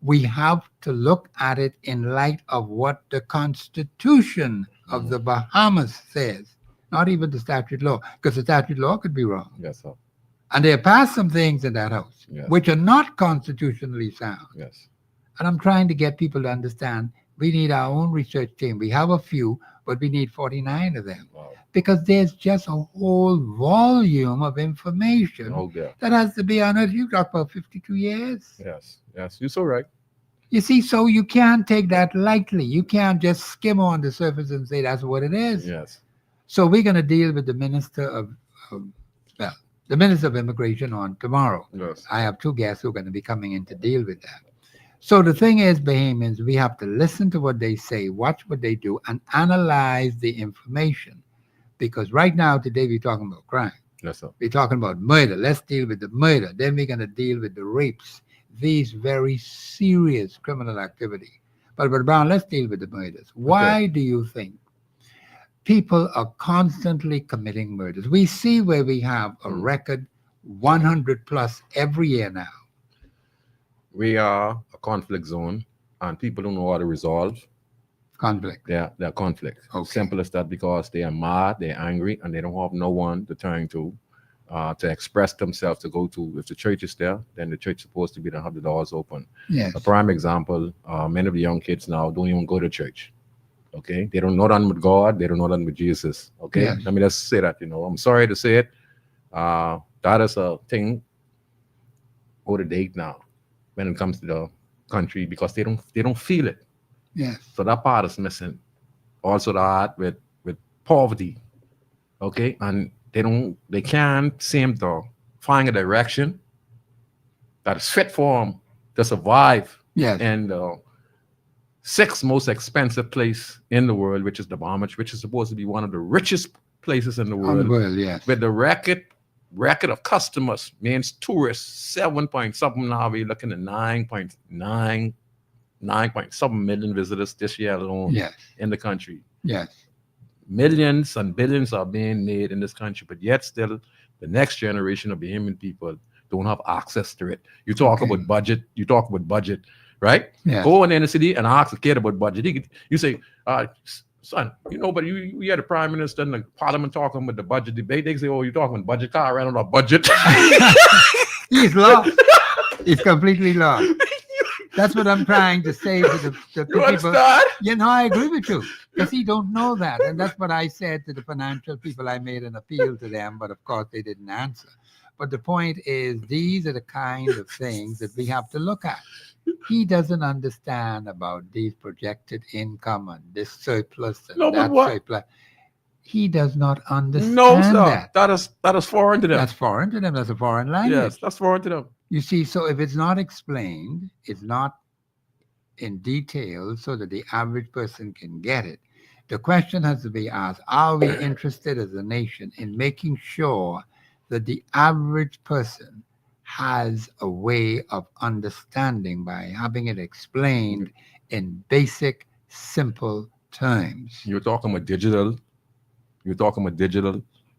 We have to look at it in light of what the Constitution of the Bahamas says, not even the statute law, because the statute law could be wrong. Yes, sir. And they passed some things in that house Yes. which are not constitutionally sound. Yes. And I'm trying to get people to understand we need our own research team. We have a few, but we need 49 of them Wow. because there's just a whole volume of information Oh, yeah. that has to be unearthed. You talk about 52 years. Yes. Yes. You're so right. You see, so you can't take that lightly. You can't just skim on the surface and say that's what it is. Yes. So we're going to deal with the Minister of the Minister of Immigration on tomorrow. Yes. I have two guests who are going to be coming in to deal with that. So the thing is, Bahamians, we have to listen to what they say, watch what they do, and analyze the information. Because right now, today, we're talking about crime. Yes, sir. We're talking about murder. Let's deal with the murder. Then we're going to deal with the rapes. These very serious criminal activity. But Brown, let's deal with the murders. Why do you think people are constantly committing murders? We see where we have a record 100 plus every year now. We are a conflict zone, and people don't know how to resolve Conflict. their conflict. Okay. Simple as that, because they are mad, they're angry, and they don't have no one to turn to express themselves, to go to. If the church is there, then the church is supposed to be to have the doors open. Yes. A prime example, many of the young kids now don't even go to church. Okay, they don't know nothing with God, they don't know nothing with Jesus. Okay, Yes. let me just say that. I'm sorry to say it. That is a thing out of date now when it comes to the country, because they don't feel it. Yes. So that part is missing. Also, that with poverty. Okay, and they can't seem to find a direction that is fit for them to survive. Yes. And the sixth most expensive place in the world, which is the Bahamas, which is supposed to be one of the richest places in the On world, the world, yes. with the record of customers, means tourists, 7 point something, now we're looking at 9.9 something million visitors this year alone Yes. in the country. Yes. Millions and billions are being made in this country, but yet still the next generation of Bahamian people don't have access to it. You talk Okay. about budget, right? Yes. Go in the city and ask a kid about budget. You say, son, but you had the prime minister and the parliament talking about the budget debate. They say, oh, you're talking about budget, car around on a budget. He's lost. He's completely lost. That's what I'm trying to say to the You people. understand? I agree with you. Because he don't know that. And that's what I said to the financial people. I made an appeal to them, but of course they didn't answer. But the point is, these are the kind of things that we have to look at. He doesn't understand about these projected income and this surplus and No, but that what? surplus. He does not understand No, sir. that. That is foreign to them. That's foreign to them. That's a foreign language. Yes, that's foreign to them. You see, so if it's not explained, it's not in detail so that the average person can get it. The question has to be asked, are we interested as a nation in making sure that the average person has a way of understanding by having it explained in basic, simple terms? You're talking about digital.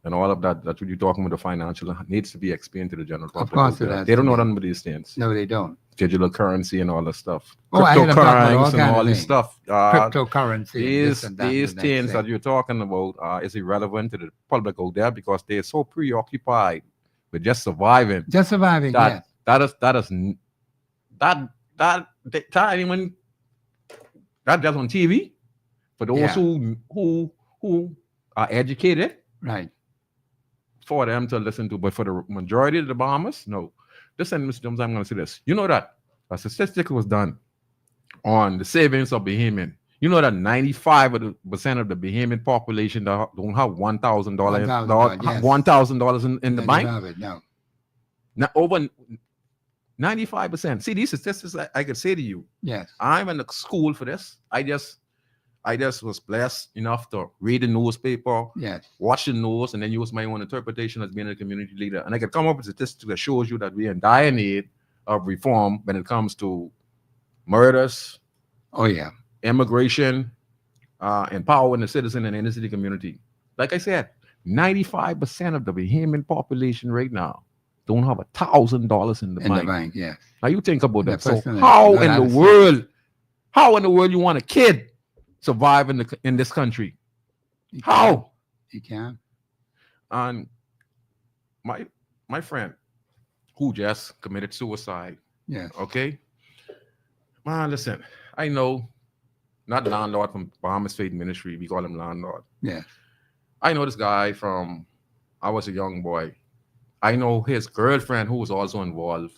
And all of that. That's what you're talking about. The financial, it needs to be explained to the general public. Of course it has They don't to know be. nothing about these things. No, they don't. Digital currency and all that stuff. Oh, I heard them talking about all Cryptocurrency and kind of all this things. stuff. Cryptocurrency. and These this and that and these the next things thing. that you're talking about is irrelevant to the public out there, because they're so preoccupied with just surviving. Just surviving, yes. That time when that just on TV for those Yeah. who are educated, Right. for them to listen to, but for the majority of the Bahamas, no. Listen, Mr. Jones, I'm going to say this. You know that a statistic was done on the savings of Bahamian. You know that 95% of the Bahamian population don't have $1,000 yes. $1,000 in the They don't bank. have it, no. Now, over 95%. See, these statistics I could say to you. Yes. I'm in the school for this. I just was blessed enough to read the newspaper, Yes. watch the news, and then use my own interpretation as being a community leader. And I can come up with statistics that shows you that we're in dire need of reform when it comes to murders, Oh, yeah. immigration, empowering the citizen and inner city community. Like I said, 95% of the Bahamian population right now don't have $1,000 in the In bank. the bank, yes. Now you think about The that. So person is- how no, in that the is- world you want a kid survive in this country? You How? can. You can. And my friend who just committed suicide, Yes. okay? Man, listen, I know, not landlord from Bahamas Faith Ministry, we call him landlord. Yes. I know this guy from, I was a young boy. I know his girlfriend who was also involved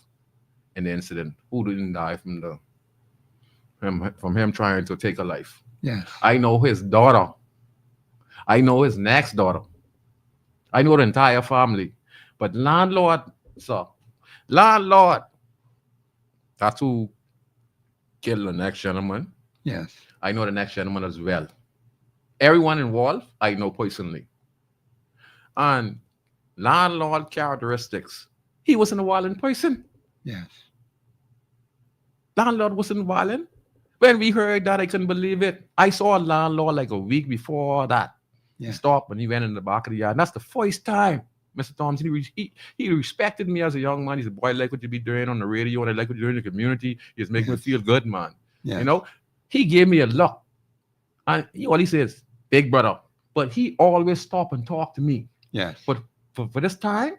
in the incident, who didn't die from him trying to take her life. Yes. I know his daughter. I know his next daughter. I know the entire family. But landlord, sir, landlord, that's who killed the next gentleman. Yes. I know the next gentleman as well. Everyone involved, I know personally. And landlord characteristics, he wasn't a violent person. Yes. Landlord wasn't violent. When we heard that, I couldn't believe it. I saw a landlord like a week before that. He Yes. stopped and he went in the back of the yard. And that's the first time, Mr. Thompson, he respected me as a young man. He said, boy, I like what you be doing on the radio and I like what you're doing in the community. It's making me Yes. feel good, man. Yes. You know, he gave me a look. And all he says, big brother. But he always stop and talk to me. Yes. But for this time,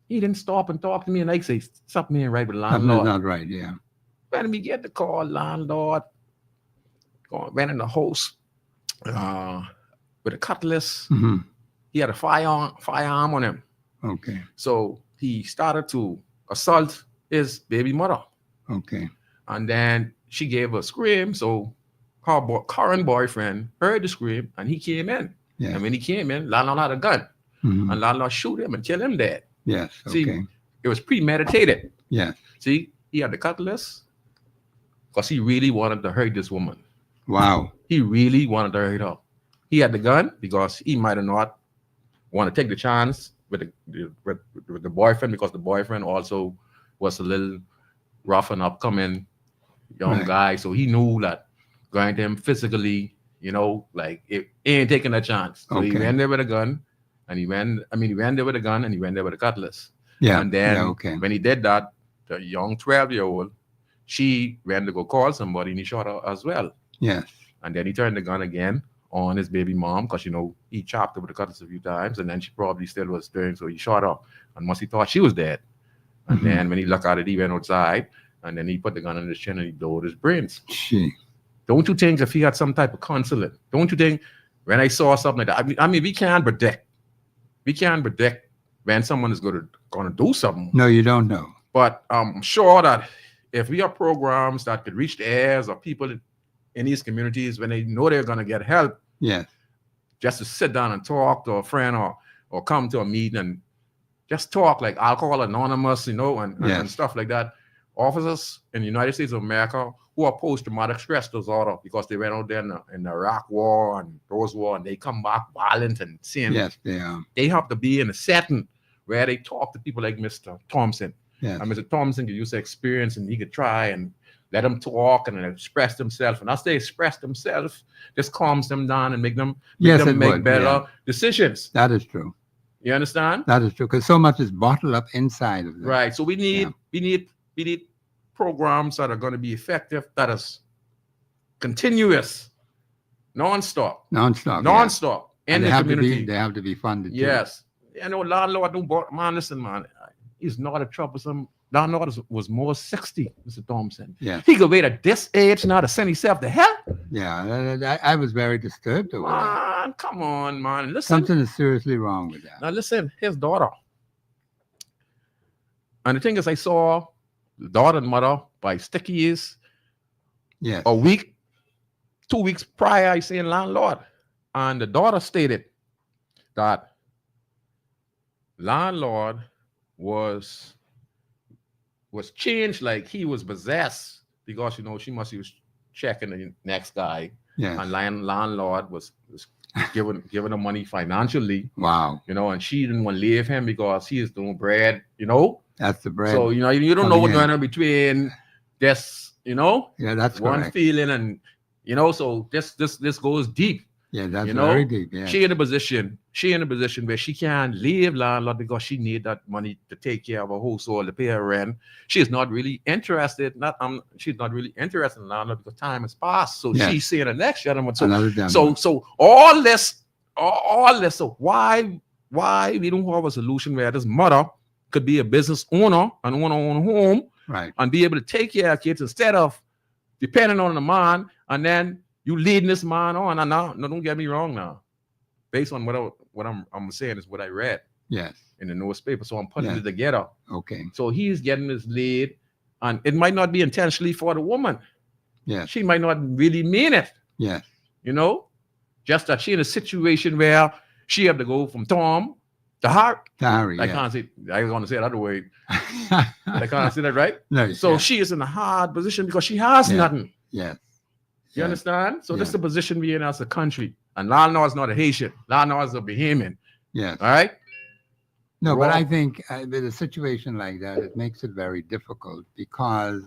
he didn't stop and talk to me and like say, something ain't right with Something's landlord. not right. Yeah. When we get the call, landlord, went in the house with a cutlass. Hmm. He had a firearm on him. Okay. So he started to assault his baby mother. Okay. And then she gave a scream. So her current boyfriend heard the scream and he came in. Yes. And when he came in, landlord had a gun. Mhm. And landlord shoot him and kill him dead. Yes. See, Okay. it was premeditated. Yes. See, he had the cutlass because he really wanted to hurt this woman. Wow. He really wanted to hurt her. He had the gun because he might have not want to take the chance with the boyfriend, because the boyfriend also was a little rough and upcoming young Right. guy. So he knew that going to him physically, like it ain't taking a chance. So he Okay. went there with a gun and he went there with a gun and he went there with a cutlass. Yeah. And then yeah, okay. when he did that, the young 12-year-old, she ran to go call somebody and he shot her as well. Yes. And then he turned the gun again on his baby mom because, he chopped her with the cutlass a few times and then she probably still was stirring. So he shot her. And once he thought she was dead. And Mhm. then when he looked at it, he went outside and then he put the gun on his chin and he blowed his brains. She. Don't you think if he had some type of consulate, don't you think when I saw something like that, I mean we can't predict. We can't predict when someone is going to do something. No, you don't know. But I'm sure that if we have programs that could reach the ears of people in these communities when they know they're going to get help, Yes. just to sit down and talk to a friend or come to a meeting and just talk like Alcohol Anonymous, and Yes. stuff like that. Officers in the United States of America who are post-traumatic stress disorder because they went out there in the Iraq War and those war and they come back violent and saying Yes, they are. they have to be in a setting where they talk to people like Mr. Thompson. Yes. And Mr. Thompson could use the experience and he could try and let them talk and express themselves. And as they express themselves, this calms them down and make them Yes, it make would, better yeah. decisions. That is true. You understand? That is true. Because so much is bottled up inside of them. Right. So we need programs that are going to be effective, that is continuous, non-stop in And the they have community. they have to be funded. too. Yes. Landlord don't bother. Man, listen, man. He's not a troublesome. Landlord was more 60, Mr. Thompson. Yes. He could wait at this age now to send himself to hell. Yeah. I was very disturbed over that. Man, come on, man. Listen. Something is seriously wrong with that. Now listen, his daughter. And the thing is, I saw the daughter and mother by Stickies Yes. a week, 2 weeks prior, I seen landlord. And the daughter stated that landlord was changed, like he was possessed because she must be checking the next guy. Yes. And landlord was giving the money financially, Wow. and she didn't want to leave him because he is doing bread, That's the bread. So you don't know coming what's in. going on between this, Yeah, that's one correct. feeling and so this goes deep. Yeah, that's you know, very deep. Yeah. She in a position where she can't leave landlord because she need that money to take care of her household, to pay her rent. She's not really interested. She's not really interested in landlord because time has passed. So Yes. she's seeing the next gentleman. Another gentleman. So all this. So why we don't have a solution where this mother could be a business owner and own her own home Right. and be able to take care of kids instead of depending on the man, and then you leading this man on. And now, no, don't get me wrong now. Based on what I'm saying is what I read Yes. in the newspaper. So I'm putting Yeah. it together. Okay. So he's getting this lead, and it might not be intentionally for the woman. Yes. She might not really mean it, Yes. just that she in a situation where she have to go from Tom Tahari. Tahari, I yeah. can't say. I was going to say it other way. I can't say that right. No, So yeah. she is in a hard position because she has Yeah. nothing. Yes. You Yes. understand? So this Yeah. is the position we're in as a country. And Lal is not a Haitian. Lal is a Bahamian. Yes. All right. No, but Raw- I think with a situation like that, it makes it very difficult because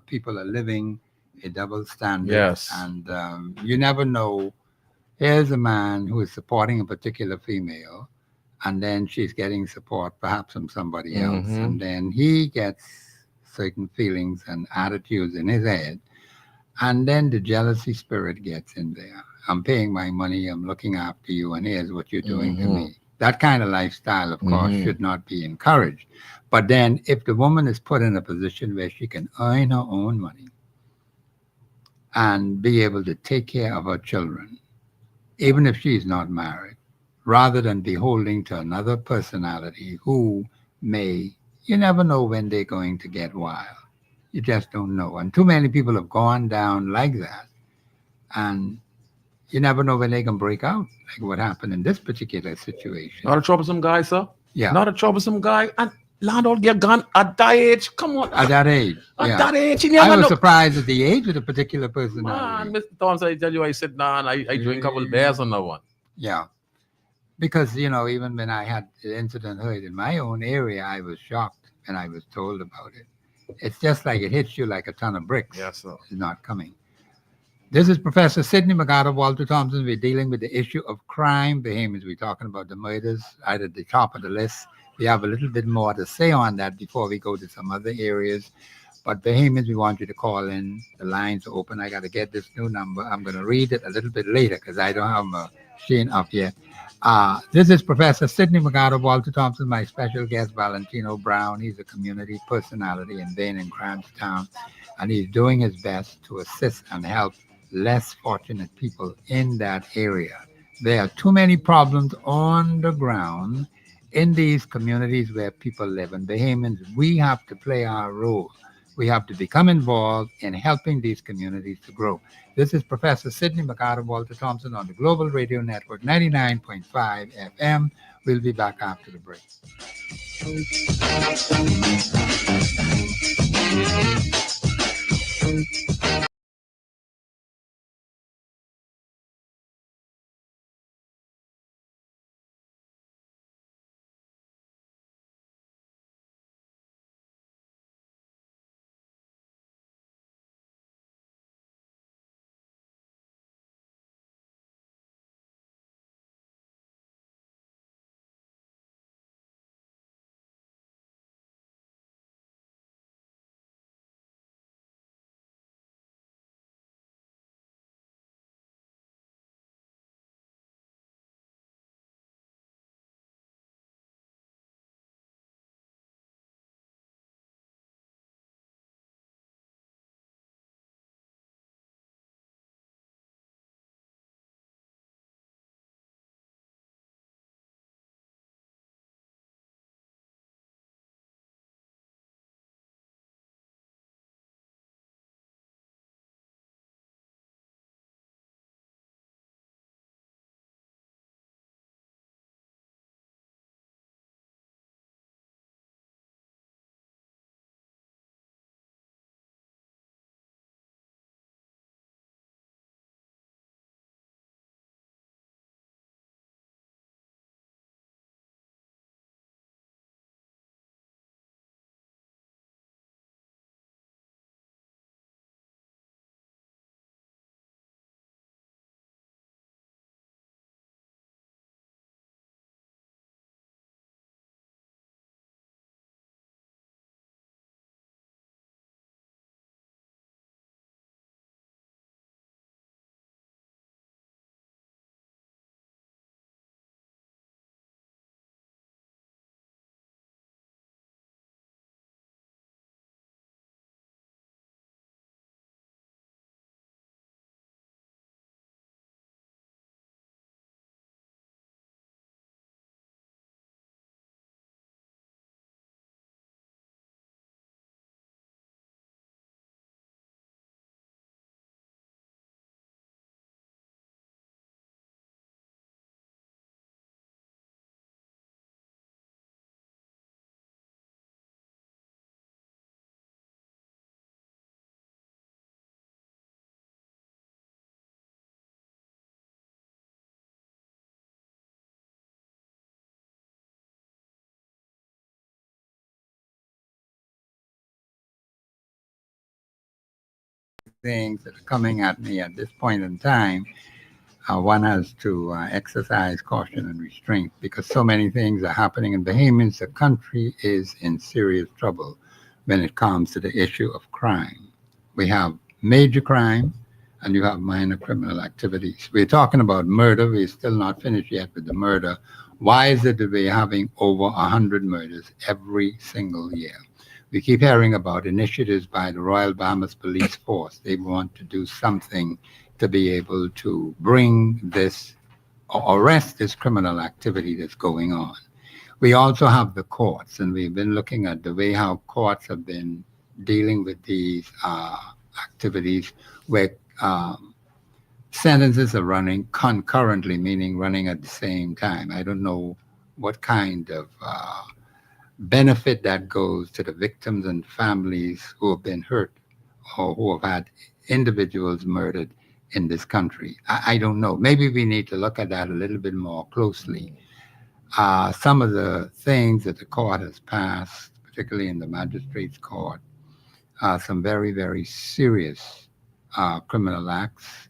people are living a double standard. Yes. And you never know. Here's a man who is supporting a particular female, and then she's getting support perhaps from somebody else. Mhm. And then he gets certain feelings and attitudes in his head. And then the jealousy spirit gets in there. I'm paying my money, I'm looking after you, and here's what you're doing to Mhm. me. That kind of lifestyle, of course, Mhm. should not be encouraged. But then, if the woman is put in a position where she can earn her own money and be able to take care of her children, even if she's not married, rather than beholding to another personality who may, you never know when they're going to get wild. You just don't know. And too many people have gone down like that. And you never know when they can break out, like what happened in this particular situation. Not a troublesome guy, sir. Yeah. Not a troublesome guy. And landlord get gun at that age. Come on. At that age. At Yeah. that age, you I never was know. surprised at the age of the particular Man, personality. Mr. Thompson, I tell you, I sit down, I drink a couple of beers on that one. Yeah. Because, even when I had the incident heard in my own area, I was shocked and I was told about it. It's just like it hits you like a ton of bricks. Yes, sir. It's not coming. This is Professor Sidney McArdle, Walter Thompson. We're dealing with the issue of crime behaviors. We're talking about the murders right at the top of the list. We have a little bit more to say on that before we go to some other areas. But Bahamians, we want you to call in. The lines are open. I got to get this new number. I'm going to read it a little bit later because I don't have my machine up here. This is Professor Sidney McArdle, Walter Thompson, my special guest, Valentino Brown. He's a community personality in Vane and Cranstown, and he's doing his best to assist and help less fortunate people in that area. There are too many problems on the ground in these communities where people live. And Bahamians, we have to play our role. We have to become involved in helping these communities to grow. This is Professor Sidney McArdle, Walter Thompson on the Global Radio Network, 99.5 FM. We'll be back after the break. things that are coming at me at this point in time, one has to exercise caution and restraint because so many things are happening in Bahamians. The country is in serious trouble when it comes to the issue of crime. We have major crime and you have minor criminal activities. We're talking about murder. We're still not finished yet with the murder. Why is it that we're having over 100 murders every single year? We keep hearing about initiatives by the Royal Bahamas Police Force. They want to do something to be able to bring this or arrest this criminal activity that's going on. We also have the courts, and we've been looking at the way how courts have been dealing with these activities where sentences are running concurrently, meaning running at the same time. I don't know what kind of benefit that goes to the victims and families who have been hurt or who have had individuals murdered in this country. I don't know. Maybe we need to look at that a little bit more closely. Some of the things that the court has passed, particularly in the magistrate's court, are some very, very serious criminal acts.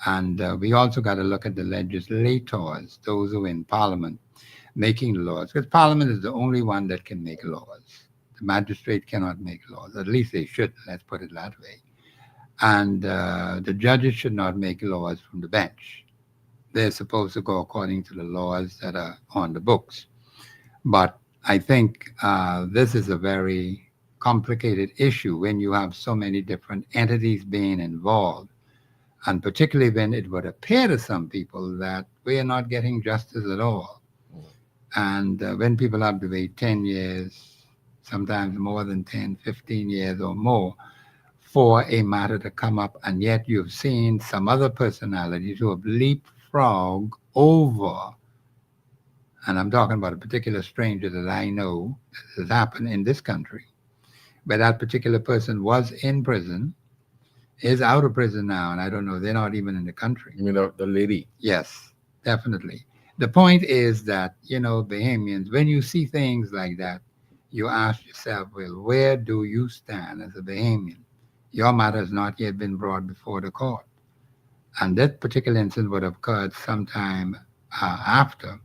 And we also got to look at the legislators, those who are in Parliament, making laws, because Parliament is the only one that can make laws. The magistrate cannot make laws. At least they should, let's put it that way. And the judges should not make laws from the bench. They're supposed to go according to the laws that are on the books. But I think this is a very complicated issue when you have so many different entities being involved, and particularly when it would appear to some people that we are not getting justice at all. And when people have to wait 10 years, sometimes more than 10, 15 years or more for a matter to come up, and yet you've seen some other personalities who have leapfrog over, and I'm talking about a particular stranger that I know that has happened in this country, where that particular person was in prison, is out of prison now, and I don't know, they're not even in the country. You mean the lady? Yes, definitely. The point is that, Bahamians, when you see things like that, you ask yourself, well, where do you stand as a Bahamian? Your matter has not yet been brought before the court. And that particular incident would have occurred sometime after,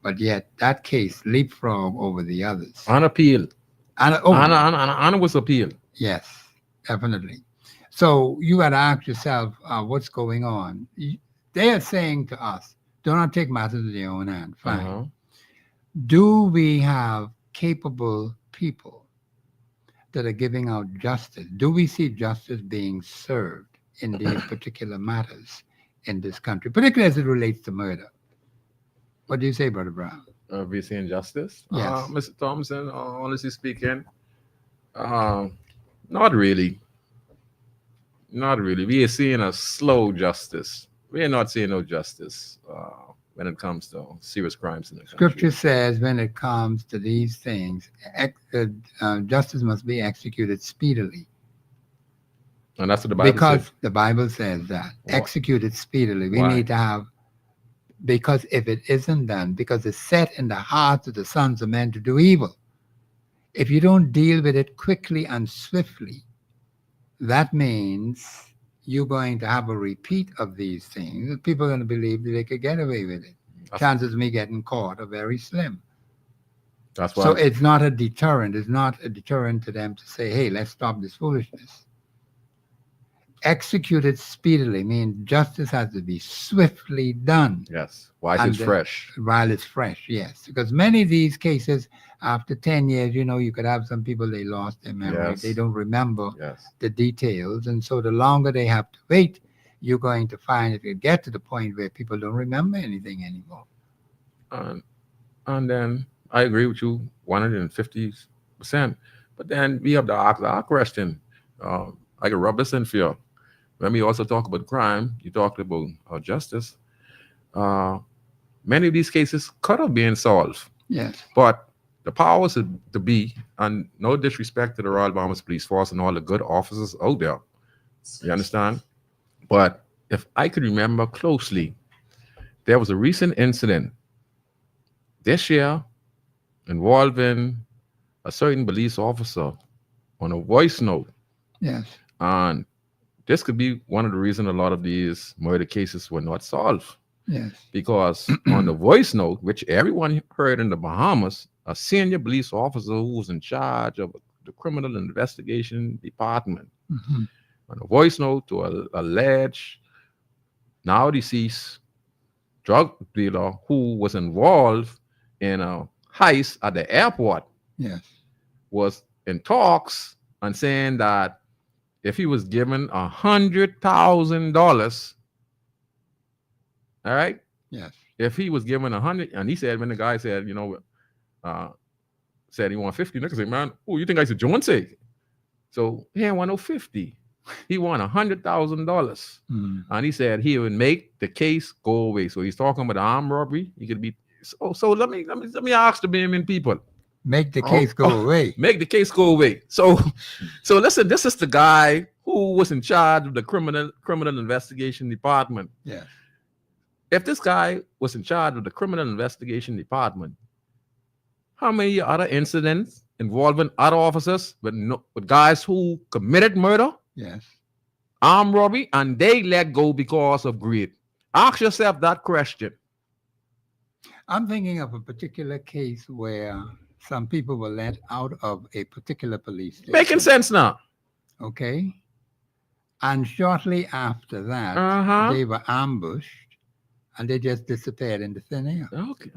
but yet that case leapfrog over the others. On appeal. Anna Was appealed. Yes, definitely. So you got to ask yourself, what's going on? They are saying to us, do not take matters in your own hand. Fine. Uh-huh. Do we have capable people that are giving out justice? Do we see justice being served in these particular matters in this country, particularly as it relates to murder? What do you say, Brother Brown? We see injustice? Yes. Mr. Thompson, honestly speaking, not really. Not really. We are seeing a slow justice. We are not seeing no justice when it comes to serious crimes in the country. Scripture says when it comes to these things, justice must be executed speedily. And that's what the Bible because says. The Bible says that. What? Executed speedily. We Why? need to have, because if it isn't done, because it's set in the hearts of the sons of men to do evil. If you don't deal with it quickly and swiftly, that means you're going to have a repeat of these things. People are going to believe that they could get away with it. Chances of me getting caught are very slim. That's why. So it's not a deterrent. It's not a deterrent to them to say, hey, let's stop this foolishness. Executed speedily means justice has to be swiftly done. Yes. While it's fresh. While it's fresh, yes. Because many of these cases, after 10 years, you could have some people, they lost their memory. Yes. They don't remember Yes. the details. And so the longer they have to wait, you're going to find it will get to the point where people don't remember anything anymore. And then I agree with you 150%. But then we have to ask our question. I can rub this in for you. When we also talk about crime, you talked about justice. Many of these cases could have been solved. Yes. But the powers to be, and no disrespect to the Royal Bahamas Police Force and all the good officers out there, you understand? But if I could remember closely, there was a recent incident this year involving a certain police officer on a voice note. Yes. And this could be one of the reasons a lot of these murder cases were not solved. Yes. Because on the voice note, which everyone heard in the Bahamas, a senior police officer who was in charge of the criminal investigation department, Mhm. on a voice note to a alleged, now deceased drug dealer who was involved in a heist at the airport, Yes. was in talks and saying that if he was given $100,000, all right, Yes. if he was given 100, and he said, when the guy said, said he want 50, niggas say, man, oh, you think I said Jones say? So he ain't want no 50. He want $100,000. Mm. And he said he would make the case go away. So he's talking about armed robbery. He could be so let me ask the Bahamian people. Make the case go away. Make the case go away. So listen, this is the guy who was in charge of the criminal investigation department. Yes. If this guy was in charge of the criminal investigation department, how many other incidents involving other officers with guys who committed murder, Yes. armed robbery, and they let go because of greed? Ask yourself that question. I'm thinking of a particular case where some people were let out of a particular police station. Making sense now. Okay. And shortly after that, Uh-huh. they were ambushed and they just disappeared into thin air. Okay.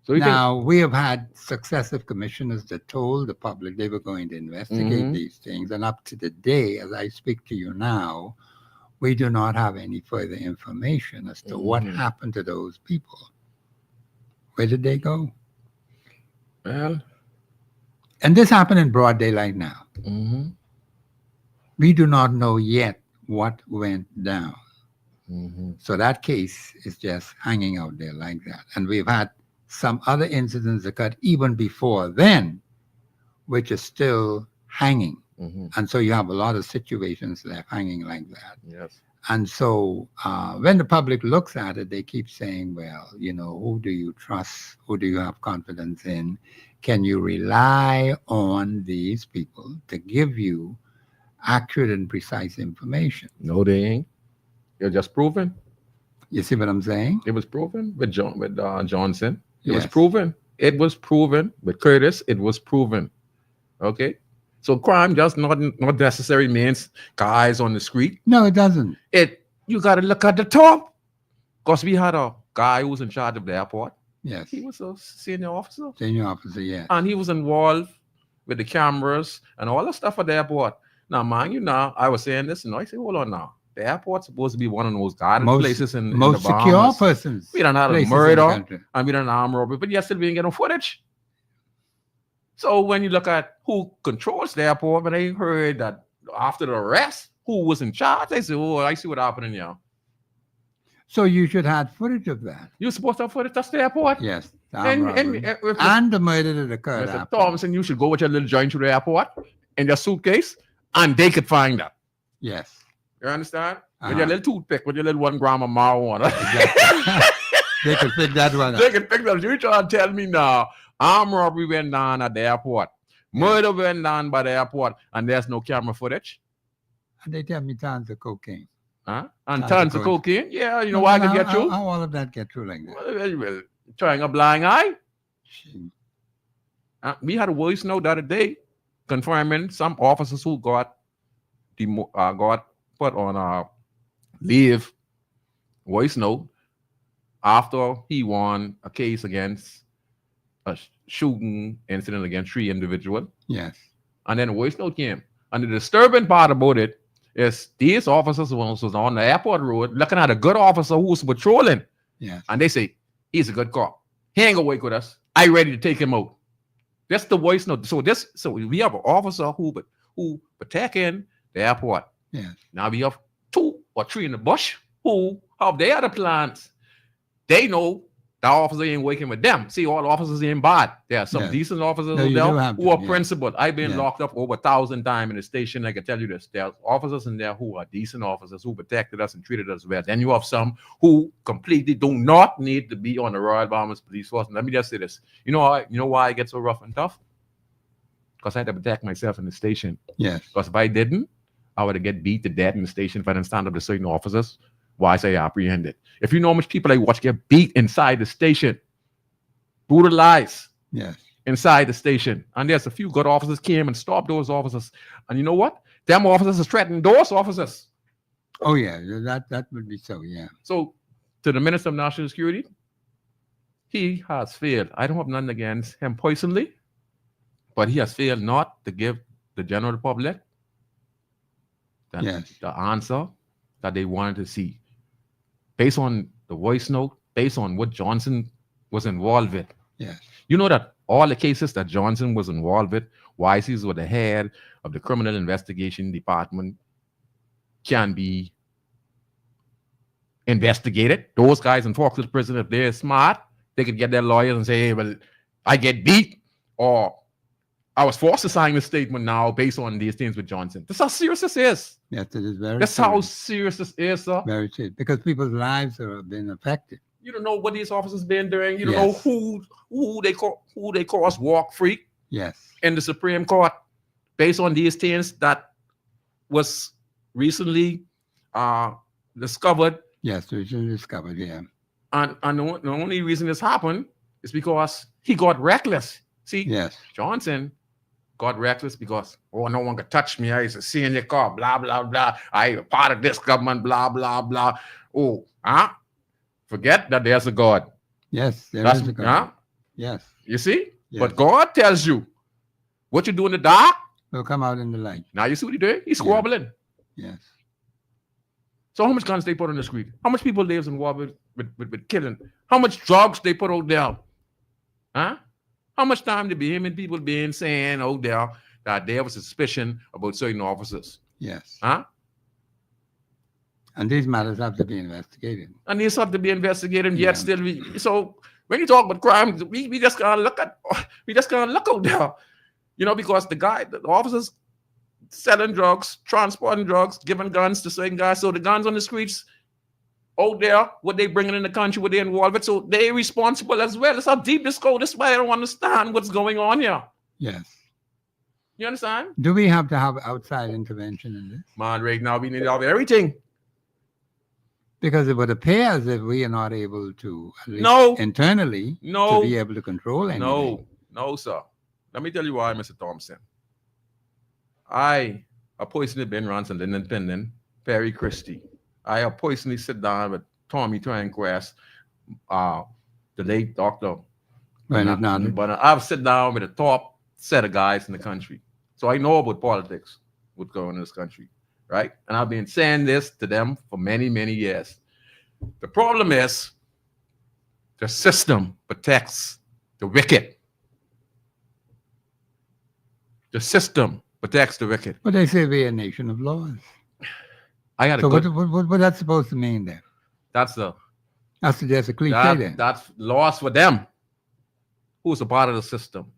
So you Now, we have had successive commissioners that told the public they were going to investigate Mhm. these things. And up to the day, as I speak to you now, we do not have any further information as to what Mhm. happened to those people. Where did they go? well, And this happened in broad daylight now. mhm, We do not know yet what went down. mhm. So that case is just hanging out there like that. And we've had some other incidents occurred even before then, which is still hanging. Mhm. And so you have a lot of situations left hanging like that. Yes. And so when the public looks at it, they keep saying, well, who do you trust? Who do you have confidence in? Can you rely on these people to give you accurate and precise information? No, they ain't. You're just proven. You see what I'm saying? It was proven with Johnson. It was Yes. proven. It was proven with Curtis. It was proven. Okay. So crime just not necessarily means guys on the street. No, it doesn't. You got to look at the top. Because we had a guy who was in charge of the airport. Yes. He was a senior officer. Senior officer, yes. And he was involved with the cameras and all the stuff at the airport. Now, mind you, I was saying this, I say, hold on now. The airport's supposed to be one of the most guarded places in the most secure Bahamas. persons. We done had a places in the murder country. and we done an armed robbery, but yet still we ain't getting no footage. So when you look at who controls the airport, when they heard that after the arrest, who was in charge, they said, oh, I see what happened here. So you should have footage of that. You're supposed to have footage. That's the airport. Yes. the And, armed and, robbery. if And the murder that occurred Mr. after. Thompson, you should go with your little joint to the airport in your suitcase, and they could find that. Yes. You understand? With Uh-huh. your little toothpick, with your little 1 gram of marijuana. They could pick that one They up. can pick that. You trying to tell me now, armed robbery went down at the airport. Murder went down by the airport, and there's no camera footage. And they tell me tons of cocaine. Huh? And Tons of tons of cocaine. Yeah, you know No, why I no, could get you? How all of that get through like that? Well, trying a blind eye. Shit. We had a voice note the other day confirming some officers who got put on leave voice note after he won a case against a shooting incident against 3 individuals. Yes. And then a voice note came. And the disturbing part about it is these officers was on the airport road looking at a good officer who was patrolling. Yes. And they say, he's a good cop. He ain't gonna wake with us. I ready to take him out. That's the voice note. So we have an officer who protecting the airport. Yes. Now we have 2 or 3 in the bush who have their other plans. They know the officer ain't working with them. See, all officers ain't bad. There are some Yes. decent officers No, out you there do have who them, are yeah. principled. I've been Yeah. locked up over 1,000 times in the station. I can tell you this. There are officers in there who are decent officers who protected us and treated us well. Then you have some who completely do not need to be on the Royal Bahamas Police Force. And let me just say this. You know why I get so rough and tough? Because I had to protect myself in the station. Yes. Because if I didn't, I would get beat to death in the station if I didn't stand up to certain officers. Why I say apprehended. If you know how much people I watch get beat inside the station, brutalized Yes. inside the station, and there's a few good officers came and stopped those officers. And you know what? Them officers is threatening those officers. Oh yeah, that would be so. Yeah. So, to the Minister of National Security, he has failed. I don't have nothing against him personally, but he has failed not to give the general public Yes. the answer that they wanted to see. Based on the voice note, based on what Johnson was involved with. Yes. You know that all the cases that Johnson was involved with, YCs were the head of the Criminal Investigation Department, can be investigated. Those guys in Foxville prison, if they're smart, they could get their lawyers and say, hey, well, I get beat, or I was forced to sign a statement now based on these things with Johnson. That's how serious this is. Yes, it is very. That's serious. how serious this is, sir. Very serious, because people's lives have been affected. You don't know what these officers been doing. You don't Yes. know who they cause walk free Yes. in the Supreme Court based on these things that was recently discovered. Yes, recently discovered. Yeah. And the only reason this happened is because he got reckless. See, Yes. Johnson got reckless because, oh, no one could touch me. I used to see in your car, blah, blah, blah. I am part of this government, blah, blah, blah. Oh, forget that there's a God. Yes, there That's, is a God. huh? Yes. You see? Yes. But God tells you what you do in the dark. Will come out in the light. Now you see what he did? He's squabbling. Yes. So how much guns they put on the street? How much people lives in war with killing? How much drugs they put out there? Huh? How much time did him and people being saying out there that there was suspicion about certain officers? Yes. Huh? And these matters have to be investigated. And these have to be investigated, Yeah. yet still so when you talk about crime, we just can't look out there. You know, because the officers selling drugs, transporting drugs, giving guns to certain guys. So the guns on the streets out there, what they bringing in the country, what they involved with. So they're responsible as well. That's how deep this goes. That's why I don't understand what's going on here. Yes. You understand? Do we have to have outside intervention in this? Man, right now we need to have everything. Because it would appear as if we are not able to, at least No. internally, No. to be able to control anything. No, sir. Let me tell you why, Mr. Thompson. I personally been around some Linden Pendon, Perry Christie. I have personally sit down with Tommy Twain-Quest, the late Dr. Bernard Noddle. But I've sit down with the top set of guys in the country. So I know about politics, what's going on in this country, right? And I've been saying this to them for many, many years. The problem is the system protects the wicked. The system protects the wicked. But they say we're a nation of laws. I had a So good, what that's supposed to mean then? that's a That's just a cliche then. that's loss for them who's a part of the system.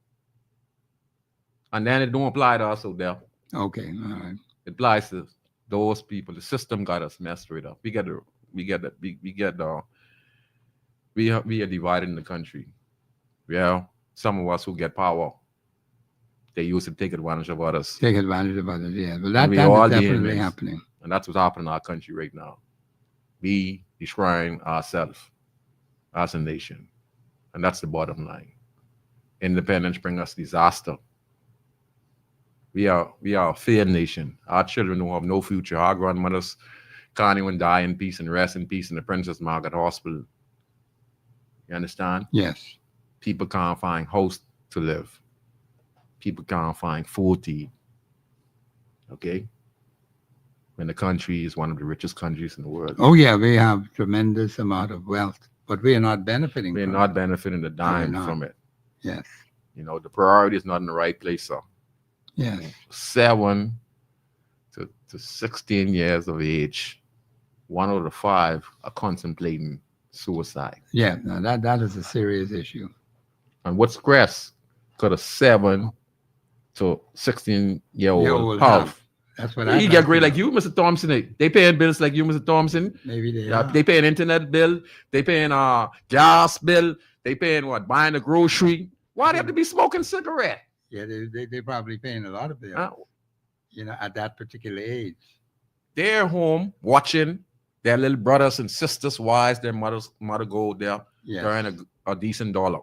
And then it don't apply to us out there. Okay, all right. It applies to those people. The system got us messed right up. We are divided in the country. Yeah, some of us who get power, they use it to take advantage of others. Take advantage of others, yeah. But that We is all being definitely mixed. happening. And that's what's happening in our country right now. We destroying ourselves as a nation. And that's the bottom line. Independence bring us disaster. We are a failed nation. Our children will have no future. Our grandmothers can't even die in peace and rest in peace in the Princess Margaret Hospital. You understand? Yes. People can't find house to live. People can't find food to eat. Okay? When the country is one of the richest countries in the world. Oh yeah, we have tremendous amount of wealth, but we are not benefiting We're from not it. benefiting the dime not. from it. Yes. You know, the priority is not in the right place, sir. Yes. 7 to 16 years of age, 1 out of 5 are contemplating suicide. Yeah, no, that is a serious issue. And what's stress could a 7 to 16-year-old Year-old have? have. That's what I You get great like you, Mr. Thompson. They paying bills like you, Mr. Thompson. Maybe they Yeah, are. they paying internet bill. They paying gas bill. They paying what? Buying a grocery. Why they have to be smoking cigarette? Yeah, they probably paying a lot of bills. Huh? at that particular age. They're home watching their little brothers and sisters, wives, their mother go there, Yes, earn a decent dollar.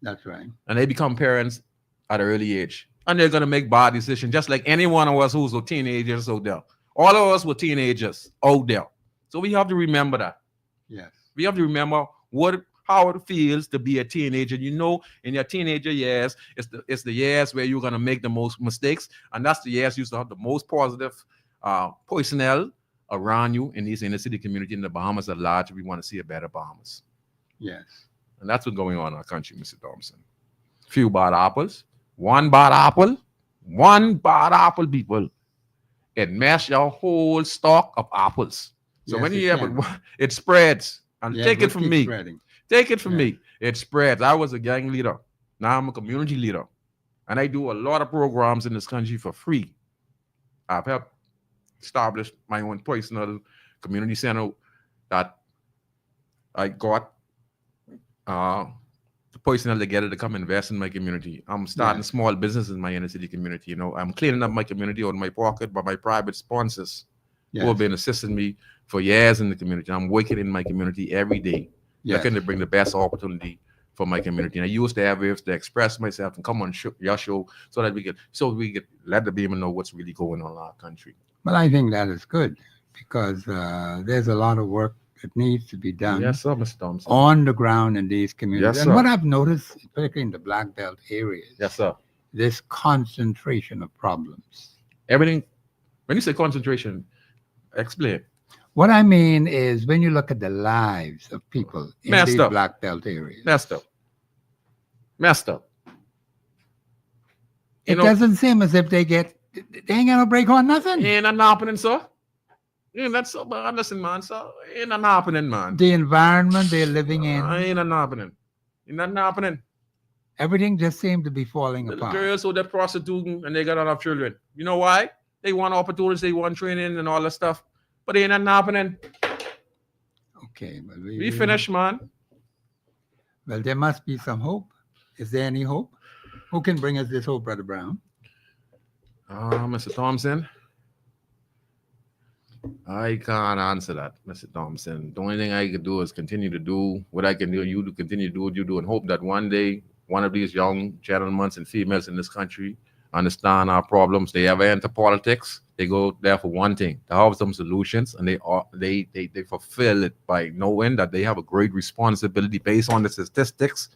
that's right. And they become parents at an early age. And they're going to make bad decisions, just like any one of us who's a teenagers out there. All of us were teenagers out there. So we have to remember that. Yes, We have to remember how it feels to be a teenager. In your teenager years, it's the years where you're going to make the most mistakes. And that's the years you used to have the most positive personnel around you in these inner city community in the Bahamas at large. We want to see a better Bahamas. yes. And that's what's going on in our country, Mr. Thompson. Few bad apples. One bad apple, people. It mess your whole stock of apples. So Yes, when it you have can. it spreads. And Yeah, take it will from keep me. spreading. Take it from Yeah. me. It spreads. I was a gang leader. Now I'm a community leader. And I do a lot of programs in this country for free. I've helped establish my own personal community center that I got the personnel together to come invest in my community. I'm starting Yes. small business in my inner city community. I'm cleaning up my community out of my pocket by my private sponsors who Yes, have been assisting me for years in the community. I'm working in my community every day, yes. looking to bring the best opportunity for my community. And I use the airwaves to express myself and come on your show so that we could let the people know what's really going on in our country. Well, I think that is good because there's a lot of work that needs to be done Yes, sir, Mr. Thompson. on the ground in these communities. Yes, and what sir. I've noticed, particularly in the Black Belt areas, Yes, sir. this concentration of problems. Everything, when you say concentration, explain. What I mean is when you look at the lives of people in Messed these up. Black Belt areas, Messed up. Messed up. it doesn't seem as if they ain't gonna break on nothing. Ain't nothing happening, sir. Ain't that so bad? Listen, man, sir. Ain't nothing happening, man. The environment they're living in, Ain't nothing happening. Ain't nothing happening. everything just seems to be falling Little apart. girls who they're prostituting and they got enough children. You know why? They want opportunities, they want training and all that stuff. But ain't nothing happening. Okay, but We finished, man. Well, there must be some hope. Is there any hope? Who can bring us this hope, Brother Brown? Mr. Thompson. I can't answer that, Mr. Thompson. The only thing I could do is continue to do what I can do. You to continue to do what you do, and hope that one day one of these young gentlemen and females in this country understand our problems. They ever enter politics, they go there for one thing: to have some solutions, and they fulfill it by knowing that they have a great responsibility based on the statistics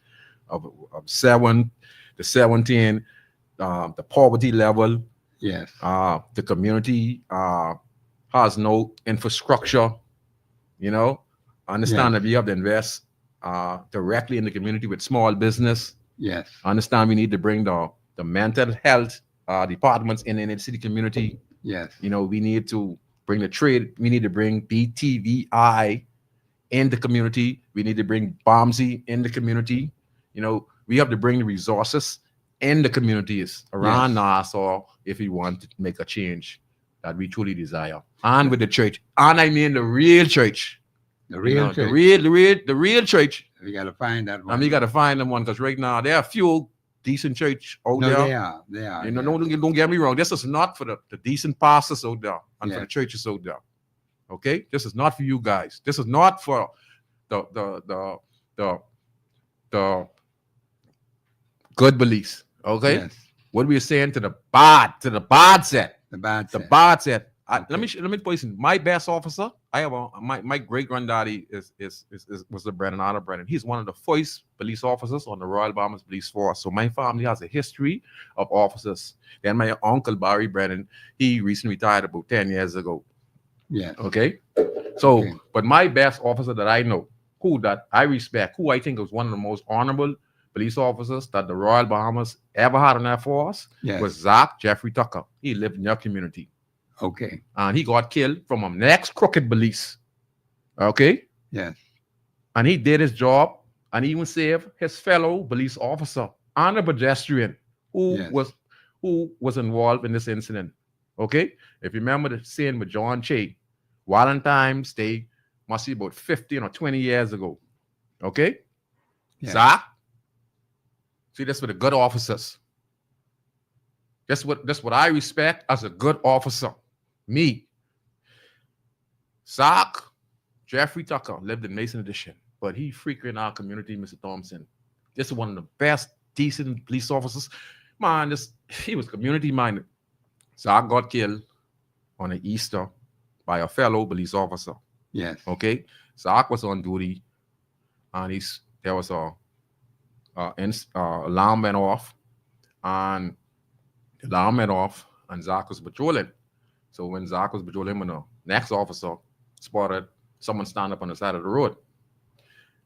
of the 17, the poverty level, Yes. the community has no infrastructure. Understand that we have to invest directly in the community with small business. Yes. Understand we need to bring the mental health departments in the city community. Yes. We need to bring the trade. We need to bring BTVI in the community. We need to bring BOMSI in the community. We have to bring the resources in the communities around Yes. Nassau if we want to make a change that we truly desire. And with the church. And I mean the real church. The real church. The real church. We got to find that one. And we got to find them one because right now there are few decent church out No, there. they are. They are. Don't get me wrong. This is not for the decent pastors out there and for Yeah. the churches out there. Okay? This is not for you guys. This is not for the good beliefs. Okay? Yes. What we are saying to the bad set. The bad The set. bad set. Okay. Let me put this. My best officer. I have my great granddaddy was the Brennan Honor Brennan. He's one of the first police officers on the Royal Bahamas Police Force. So my family has a history of officers. Then my uncle Barry Brennan, he recently retired about 10 years ago. Yes. Okay. So, Okay. but my best officer that I know, who that I respect, who I think was one of the most honorable police officers that the Royal Bahamas ever had on their force, Yes. was Zach Jeffrey Tucker. He lived in your community. Okay. And he got killed from a next crooked police. Okay? Yes. And he did his job and even saved his fellow police officer and a pedestrian who Yes. was involved in this incident. Okay? If you remember the scene with John Che, Valentine's Day must be about 15 or 20 years ago. Okay? Yes. Zach, see, that's for the good officers. That's what I respect as a good officer. Me, Sock, Jeffrey Tucker lived in Mason Edition, but he frequented our community, Mr. Thompson. This is one of the best, decent police officers. Man, he was community minded. Sock got killed on an Easter by a fellow police officer. Yes. Okay, Sock was on duty, and there was a alarm went off, and the alarm went off, and Zach was patrolling. So when Zach was patrolling, when the next officer spotted someone stand up on the side of the road,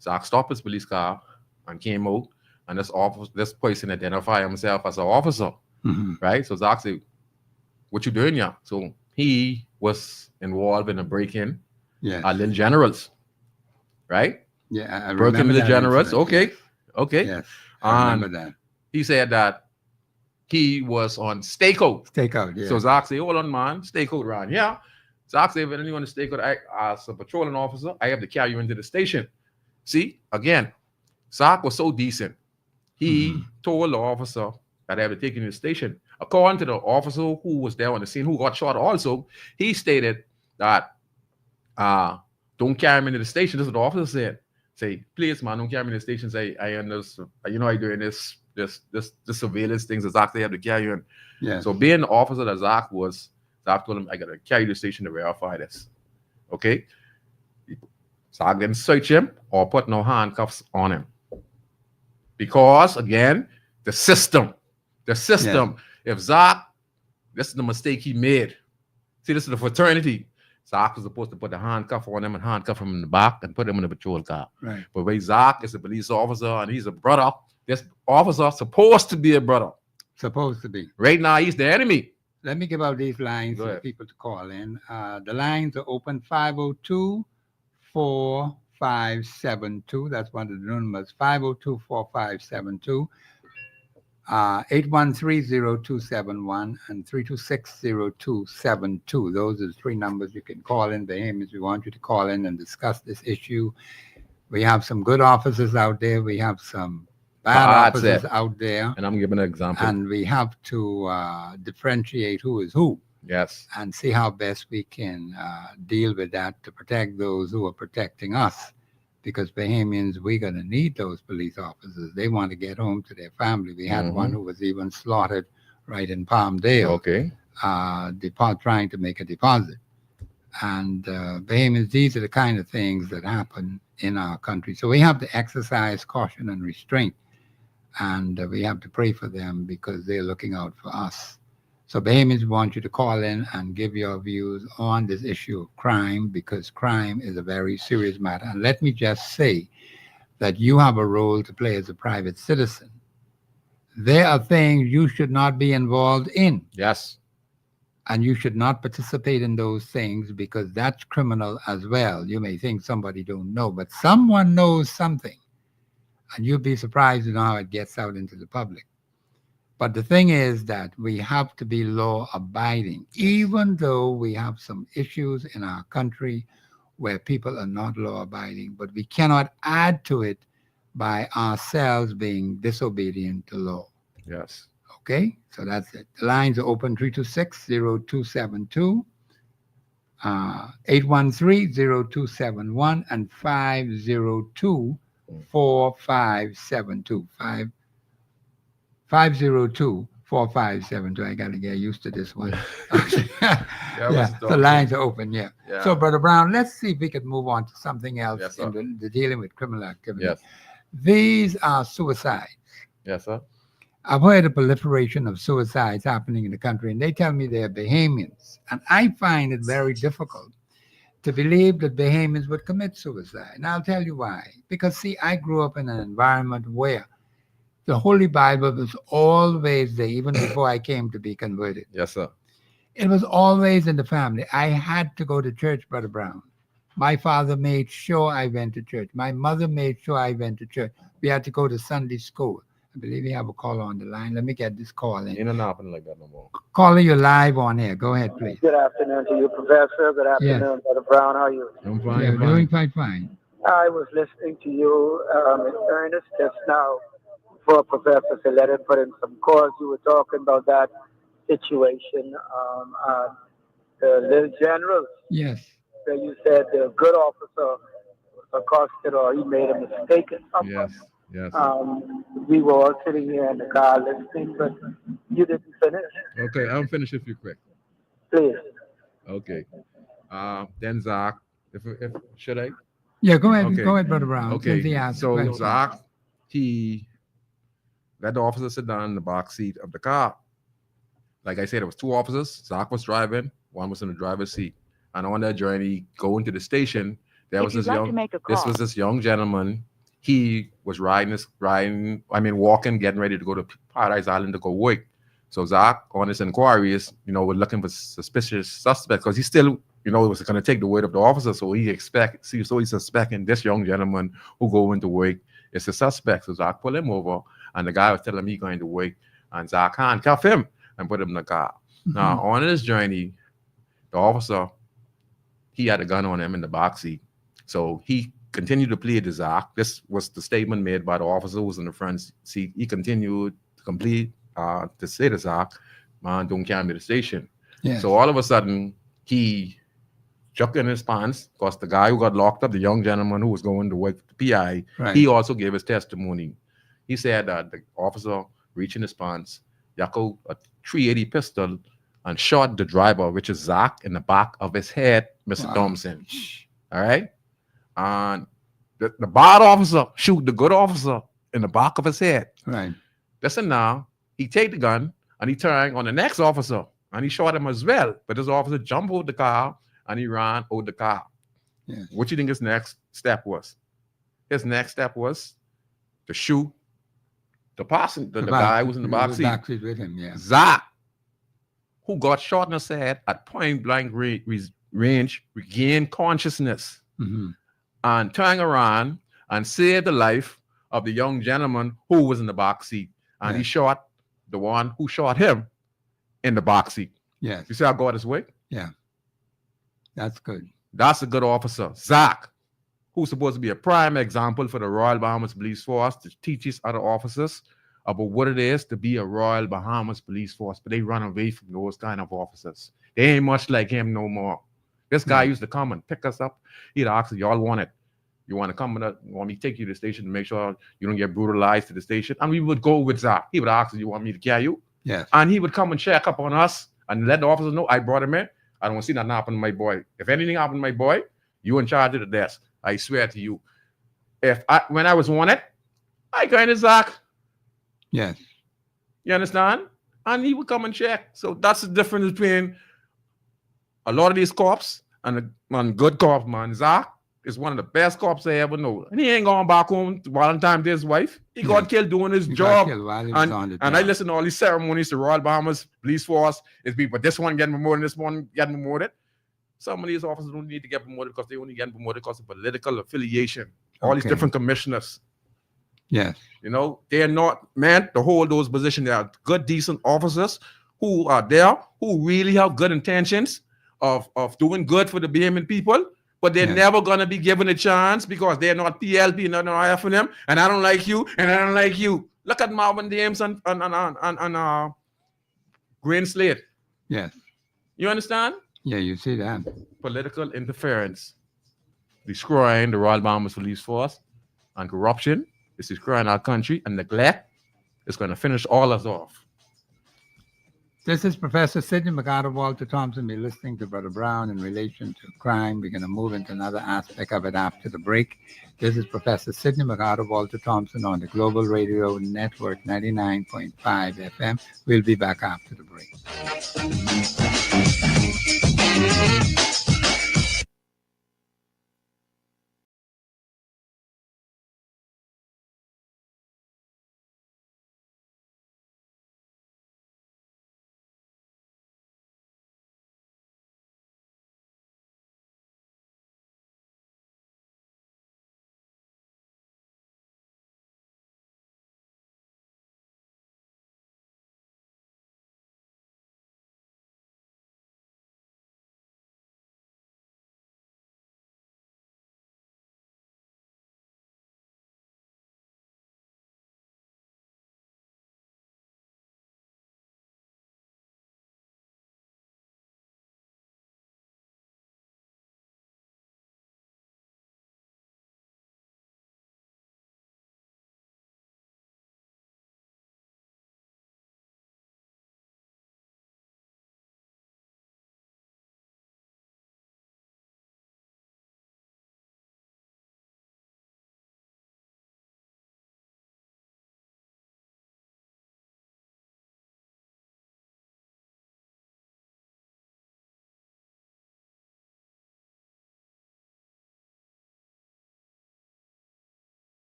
Zach stopped his police car and came out, and this person identified himself as an officer, right? So Zach said, "What you doing here?" So he was involved in a break-in at Little Generals, right? Yeah, I Broken remember Little that Generals. incident, Okay, yes. okay. Yes, I remember that. He said that he was on stakeout. Stakeout, yeah. So Zach said, "Hold on, man, stakeout around here." Zach said, "If anyone is stakeout, as a patrolling officer, I have to carry you into the station." See, again, Zach was so decent. He told the officer that I have to take you to the station. According to the officer who was there on the scene, who got shot also, he stated that don't carry me to the station. This is what the officer said. Say, "Please, man, don't carry me to the station." Say, "I understand. You know, I doing this surveillance things that Zach they have to carry you in." Yeah. So being the officer that Zach was, Zach told him, "I gotta carry you to the station to verify this." Okay. Zach didn't search him or put no handcuffs on him. Because again, the system. If Zach, this is the mistake he made. See, this is the fraternity. Zach was supposed to put the handcuff on him and handcuff him in the back and put him in the patrol car. Right. But when Zach is a police officer and he's a brother, this officer supposed to be a brother. Supposed to be. Right now, he's the enemy. Let me give out these lines for people to call in. The lines are open 502-4572. That's one of the numbers, 502-4572. 813-0271 and 326-0272. Those are the three numbers you can call in. Bahamians, we want you to call in and discuss this issue. We have some good officers out there. We have some bad officers out there. And I'm giving an example. And we have to differentiate who is who. Yes. And see how best we can deal with that to protect those who are protecting us. Because Bahamians, we're going to need those police officers. They want to get home to their family. We had one who was even slaughtered right in Palmdale. Okay. Trying to make a deposit. And Bahamians, these are the kind of things that happen in our country. So we have to exercise caution and restraint. And we have to pray for them because they're looking out for us. So Bahamians want you to call in and give your views on this issue of crime, because crime is a very serious matter. And let me just say that you have a role to play as a private citizen. There are things you should not be involved in. Yes. And you should not participate in those things because that's criminal as well. You may think somebody don't know, but someone knows something. And you'll be surprised to know how it gets out into the public. But the thing is that we have to be law-abiding, even though we have some issues in our country where people are not law-abiding. But we cannot add to it by ourselves being disobedient to law. Yes. Okay? So that's it. The lines are open 326-0272, 813-0271, and 502-4572. 502-4572. I got to get used to this one. The lines are open, yeah. So, Brother Brown, let's see if we can move on to something else in the dealing with criminal activity. Yes. These are suicides. Yes, sir. I've heard a proliferation of suicides happening in the country, and they tell me they're Bahamians. And I find it very difficult to believe that Bahamians would commit suicide. And I'll tell you why. Because, see, I grew up in an environment where the Holy Bible was always there, even before I came to be converted. Yes, sir. It was always in the family. I had to go to church, Brother Brown. My father made sure I went to church. My mother made sure I went to church. We had to go to Sunday school. I believe we have a caller on the line. Let me get this call in. Ain't nothing happening like that no more. Caller, you're live on here. Go ahead, please. Good afternoon to you, Professor. Good afternoon, Brother Brown. How are you? I'm fine. Yeah, we're doing quite fine. I was listening to you in earnest just now for Professor to let him put in some calls. You were talking about that situation. The little general Yes. that you said the good officer accosted or he made a mistake or something. Yes, yes. We were all sitting here in the car listening, but you didn't finish. Okay, I'm finished if you quick. Please. Okay. Then Zach, if should I? Yeah, go ahead. Okay. Go ahead, Brother Brown, since Okay. he asked the So question. Zach, he let the officer sit down in the back seat of the car. Like I said, there was two officers. Zach was driving, one was in the driver's seat. And on that journey, going to the station, there If was you'd this like to young make a this call, was this young gentleman. He was walking, getting ready to go to Paradise Island to go work. So Zach, on his inquiries, was looking for suspicious suspect because he still, was going to take the word of the officer. So he's suspecting this young gentleman who going to work is a suspect. So Zach pulled him over, and the guy was telling him he going to work, and Zach handcuffed him and put him in the car. Now, on his journey, the officer, he had a gun on him in the back seat. So he continued to plead to Zach. This was the statement made by the officer who was in the front seat. He continued to say to Zach, man, don't carry me to the station. Yes. So all of a sudden, he jumped in his pants because the guy who got locked up, the young gentleman who was going to work for the PI, Right. he also gave his testimony. He said that the officer reached in his pants, Yako, a 380 pistol, and shot the driver, which is Zach, in the back of his head, Mr. Wow. Thompson. All right? And the bad officer shoot the good officer in the back of his head. Right. Listen now, he take the gun and he turned on the next officer and he shot him as well. But this officer jumped over the car and he ran over the car. Yes. What you think his next step was? His next step was to shoot the passenger, the guy who was in the back seat. Back seat with him, yeah. Zach, who got shot in the head at point blank range, regained consciousness Mm-hmm. and turned around and saved the life of the young gentleman who was in the back seat. And he shot the one who shot him in the back seat. Yes. You see how God is work? Yeah. That's good. That's a good officer. Zach, who's supposed to be a prime example for the Royal Bahamas Police Force to teach his other officers about what it is to be a Royal Bahamas Police Force, but they run away from those kind of officers. They ain't much like him no more. This guy used to come and pick us up. He'd ask us, y'all want it? You want to come with us? You want me to take you to the station to make sure you don't get brutalized to the station? And we would go with Zach. He would ask us, you want me to carry you? Yes. And he would come and check up on us and let the officers know I brought him in. I don't want to see nothing happen to my boy. If anything happened to my boy, you in charge of the desk. I swear to you. When I was wanted, I kind of Zach. Yes. You understand? And he would come and check. So that's the difference between a lot of these cops and good cops, man. Zach is one of the best cops I ever know. And he ain't going back home to Valentine's Day his wife. He got killed doing his job. And I listen to all these ceremonies, the Royal Bahamas Police Force, is people, this one getting promoted, this one getting promoted. Some of these officers don't need to get promoted because they only get promoted because of political affiliation. All these different commissioners. Yes. They are not meant to hold those positions. They are good, decent officers who are there, who really have good intentions of doing good for the Bahamian people, but they're never going to be given a chance because they're not PLP, not IFM, and I don't like you, and I don't like you. Look at Marvin James and Green Slade. Yes. You understand? Yeah, you see that. Political interference, destroying the Royal Bahamas Police Force, and corruption is destroying our country, and neglect is going to finish all us off. This is Professor Sidney Walter Thompson. Be listening to Brother Brown in relation to crime. We're going to move into another aspect of it after the break. This is Professor Sidney Walter Thompson on the Global Radio Network 99.5 FM. We'll be back after the break.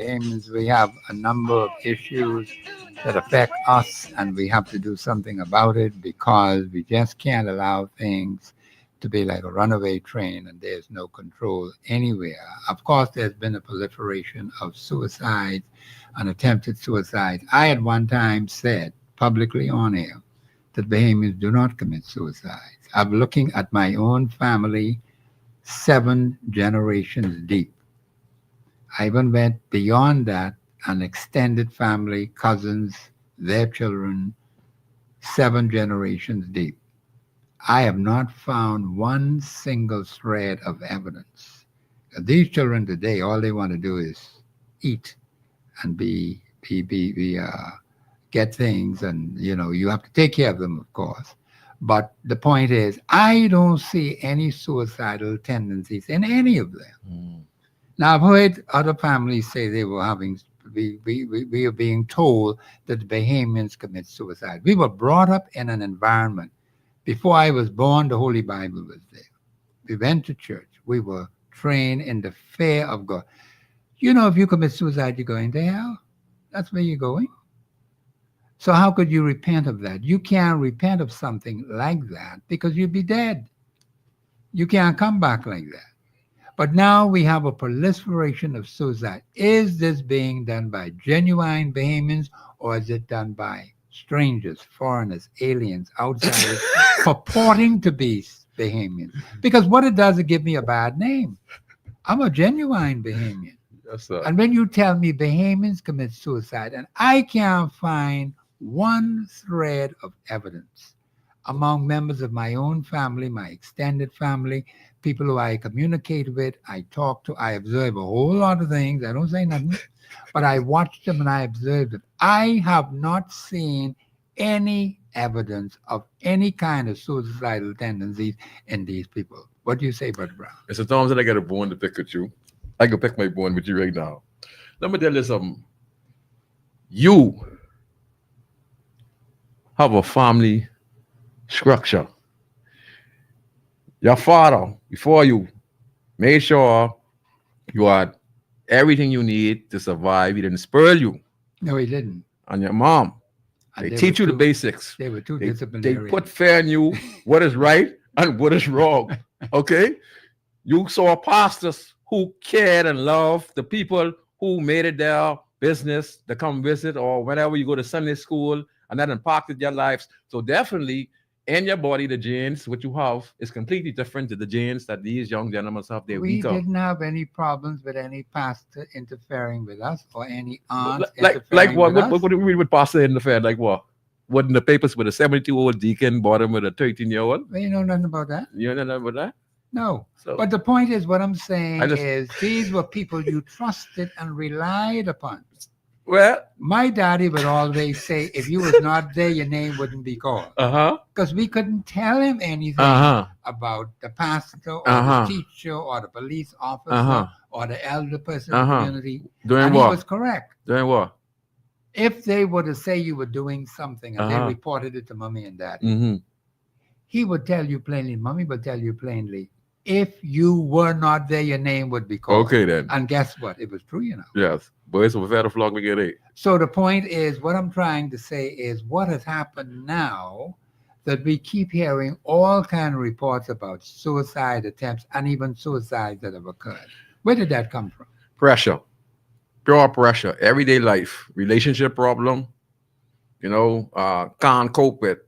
Bahamians, we have a number of issues that affect us, and we have to do something about it because we just can't allow things to be like a runaway train and there's no control anywhere. Of course, there's been a proliferation of suicides and attempted suicides. I at one time said publicly on air that Bahamians do not commit suicides. I'm looking at my own family, 7 generations deep. I even went beyond that, an extended family, cousins, their children, 7 generations deep. I have not found one single thread of evidence. These children today, all they want to do is eat and get things, and you have to take care of them, of course. But the point is, I don't see any suicidal tendencies in any of them. Mm. Now, I've heard other families say they were having, we are being told that the Bahamians commit suicide. We were brought up in an environment. Before I was born, the Holy Bible was there. We went to church. We were trained in the fear of God. If you commit suicide, you're going to hell. That's where you're going. So how could you repent of that? You can't repent of something like that because you'd be dead. You can't come back like that. But now we have a proliferation of suicide. Is this being done by genuine Bahamians, or is it done by strangers, foreigners, aliens, outsiders, purporting to be Bahamians? Because what it does, it gives me a bad name. I'm a genuine Bahamian. Yes, And when you tell me Bahamians commit suicide, and I can't find one thread of evidence among members of my own family, my extended family, people who I communicate with, I talk to, I observe a whole lot of things. I don't say nothing, but I watch them and I observe them. I have not seen any evidence of any kind of suicidal tendencies in these people. What do you say, Brother Brown? Mr. Thompson, I got a bone to pick with you. I can pick my bone with you right now. Let me tell you something. You have a family structure. Your father, before you, made sure you had everything you need to survive. He didn't spoil you. No, he didn't. And your mom, And they they teach were you the too- basics. They were too They disciplinary. put fair in you what is right and what is wrong. Okay? You saw pastors who cared and loved the people who made it their business to come visit, or whenever you go to Sunday school, and that impacted your lives. So definitely in your body, the genes which you have is completely different to the genes that these young gentlemen have. They're We weaker. didn't have any problems with any pastor interfering with us or any aunts Like interfering what? with us. What do we read with pastor in the fair? Like what? What in the papers with a 72-year-old deacon bought him with a 13-year-old? Well, you know nothing about that. You know nothing about that? No. So But the point is, what I'm saying I just- is, these were people you trusted and relied upon. well, My daddy would always say, if you was not there, your name wouldn't be called. uh-huh. Because we couldn't tell him anything Uh-huh. about the pastor or Uh-huh. the teacher or the police officer Uh-huh. or the elder person in Uh-huh. the community. Doing And he what? was correct. Doing what? If they were to say you were doing something and they Uh-huh. reported it to mommy and daddy, Mm-hmm. he would tell you plainly, mommy would tell you plainly, if you were not there, your name would be called. Okay then. And guess what? It was true, Yes. Boys of a flock we get it. So the point is, what I'm trying to say is, what has happened now that we keep hearing all kind of reports about suicide attempts and even suicides that have occurred. Where did that come from? Pressure. Pure pressure. Everyday life. Relationship problem. Can't cope with.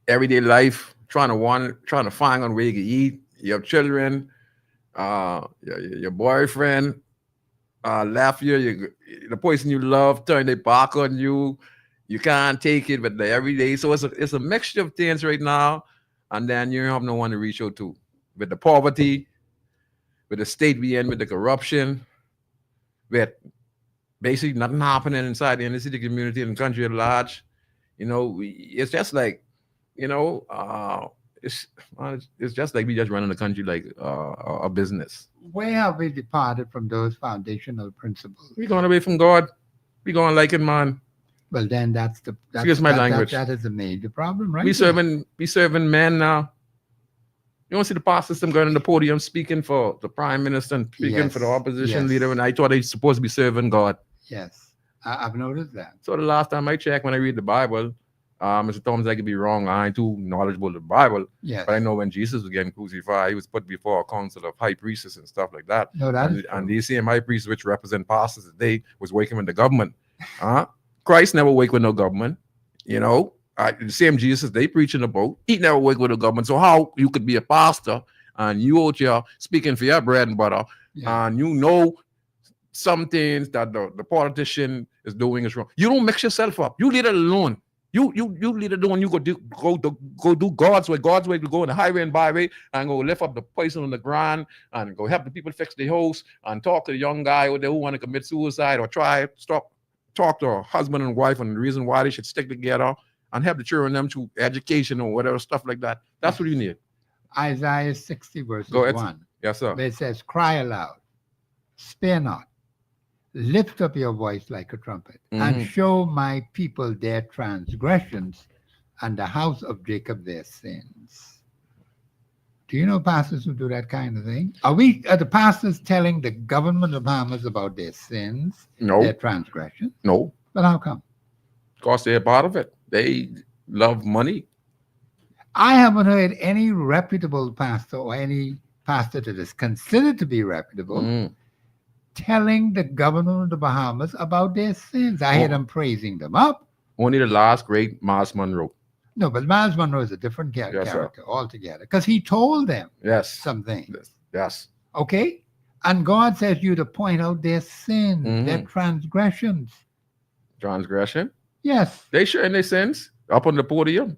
Everyday life. Trying to find on where you can eat. You have children. Your boyfriend left you. The person you love turned their back on you. You can't take it, but every day. So it's a mixture of things right now, and then you have no one to reach out to. With the poverty, with the state we in, with the corruption, with basically nothing happening inside the inner city community and the country at large. It's just like, it's just like we just running the country like a business. Where have we departed from those foundational principles? We going away from God. We going like it, man. Well, then that's Excuse my language. That is a major problem, right? We there. serving men now. You don't see the pastor system going on the podium speaking for the prime minister and speaking for the Yes, opposition yes. leader, and I thought they supposed to be serving God. Yes, I've noticed that. So the last time I checked, when I read the Bible, Mr. Thomas, I could be wrong. I ain't too knowledgeable of the Bible, Yes. but I know when Jesus was getting crucified, he was put before a council of high priests and stuff like that. No, that is And true. these same high priests, which represent pastors today, was working with the government. Christ never worked with no government. You know, the same Jesus they preaching about, he never worked with the government. So how you could be a pastor and you out here speaking for your bread and butter, Yeah. and you know some things that the politician is doing is wrong. You don't mix yourself up. You leave it alone. You leave it alone. You go do God's way. God's way to go on the highway and byway and go lift up the person on the ground and go help the people fix the house and talk to the young guy out there who want to commit suicide or talk to a husband and wife on the reason why they should stick together and help the children them through education or whatever stuff like that. That's what you need. Isaiah 60 verses Go ahead. 1. Yes, sir. Where it says, cry aloud, spare not, lift up your voice like a trumpet, and show my people their transgressions and the house of Jacob their sins. Do you know pastors who do that kind of thing? Are the pastors telling the government of Bahamas about their sins, No. their transgressions? No. But how come? Because they're part of it. They love money. I haven't heard any reputable pastor or any pastor that is considered to be reputable telling the government of the Bahamas about their sins. I hear them praising them up. Only the last great Miles Monroe. No, but Miles Monroe is a different Yes, sir. character altogether because he told them Yes. some things. Yes. Okay? And God says you to point out their sins, their transgressions. Transgression. Yes. They sharing their sins up on the podium.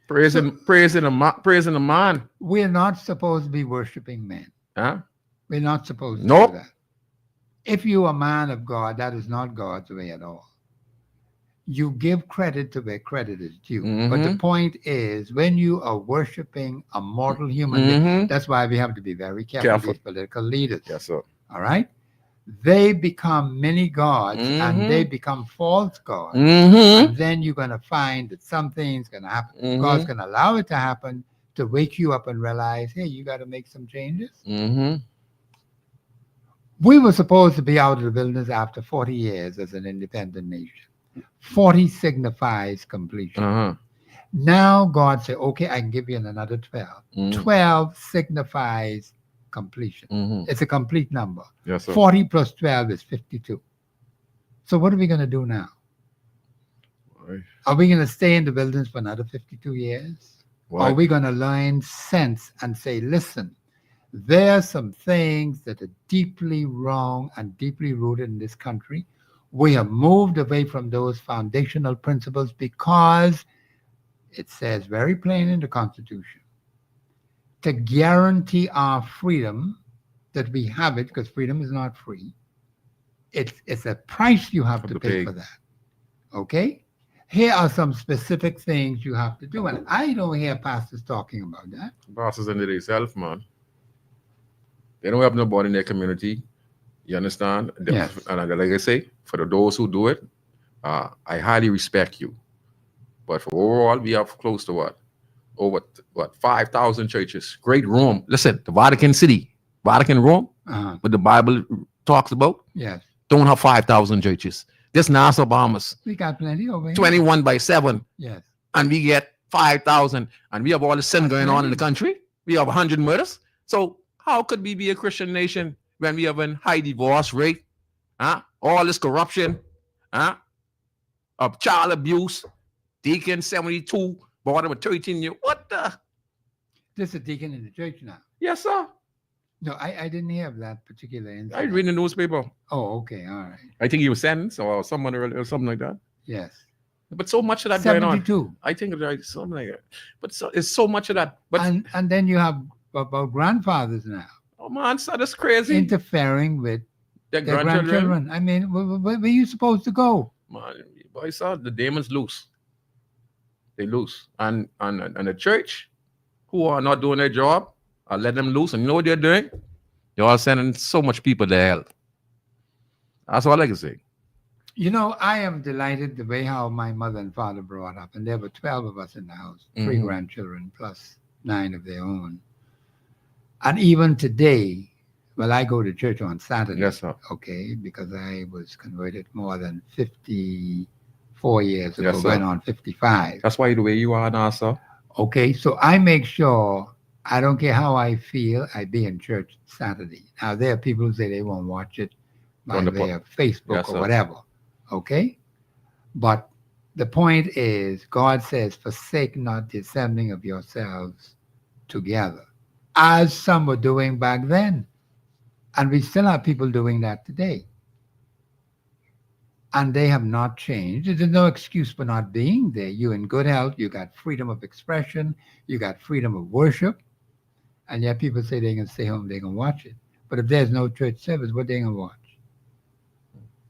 Praising the man. We're not supposed to be worshiping men. We're not supposed to Nope. do that. If you're a man of God, that is not God's way at all. You give credit to where credit is due. But the point is, when you are worshiping a mortal human being, that's why we have to be very careful with political leaders. Yes, sir. All right? They become many gods and they become false gods. And then you're going to find that something's going to happen. God's going to allow it to happen to wake you up and realize, hey, you got to make some changes. We were supposed to be out of the wilderness after 40 years as an independent nation. 40 signifies completion. Now God said, okay, I can give you another 12. 12 signifies completion. It's a complete number. Yes, sir. 40 plus 12 is 52. So what are we going to do now? Are we going to stay in the wilderness for another 52 years? Or are we going to learn sense and say, listen, there are some things that are deeply wrong and deeply rooted in this country. We have moved away from those foundational principles because it says very plain in the Constitution, to guarantee our freedom, that we have it, because freedom is not free. It's a price you have to pay for that. Okay? Here are some specific things you have to do. And I don't hear pastors talking about that. Pastors under themselves, man. They don't have nobody in their community. You understand? Yes. And like I say, for those who do it, I highly respect you. But for overall, we have close to over 5,000 churches. Great Rome. Listen, the Vatican City, Vatican Rome, what the Bible talks about, Yes. don't have 5,000 churches. This Nassau Bahamas, We got plenty over here. 21 by 7, Yes. and we get 5,000, and we have all the sin going on in the country. We have 100 murders. So how could we be a Christian nation when we have a high divorce rate? All this corruption, of child abuse, Deacon 72, bought him a 13-year. What the? This is a deacon in the church now. Yes, sir. No, I didn't hear of that particular I incident. read in the newspaper. Oh, okay. All right. I think he was sentenced or someone or something like that. Yes. But so much of that going on. 72. I think it's something like that. But it's so much of that. But And then you have about grandfathers now oh man, so that's crazy. interfering with Their their grandchildren. I mean, where are you supposed to go? Man, boy, saw the demons loose. They loose. And the church, who are not doing their job, I let them loose. And you know what they're doing? They're all sending so much people to hell. That's all I can say. You know, I am delighted the way how my mother and father brought up, and there were 12 of us in the house, 3 Mhm. grandchildren plus 9 of their own. And even today, well, I go to church on Saturday, Yes, sir. okay, because I was converted more than 54 years ago, Yes, sir. going on 55. That's why the way you are now, sir. Okay, so I make sure I don't care how I feel, I be in church Saturday. Now, there are people who say they won't watch it by On the way of Facebook Yes, or sir. whatever, okay? But the point is, God says, forsake not the assembling of yourselves together, as some were doing back then. And we still have people doing that today. And they have not changed. There's no excuse for not being there. You're in good health. You got freedom of expression. You got freedom of worship. And yet people say they can stay home, they can watch it. But if there's no church service, what they can watch?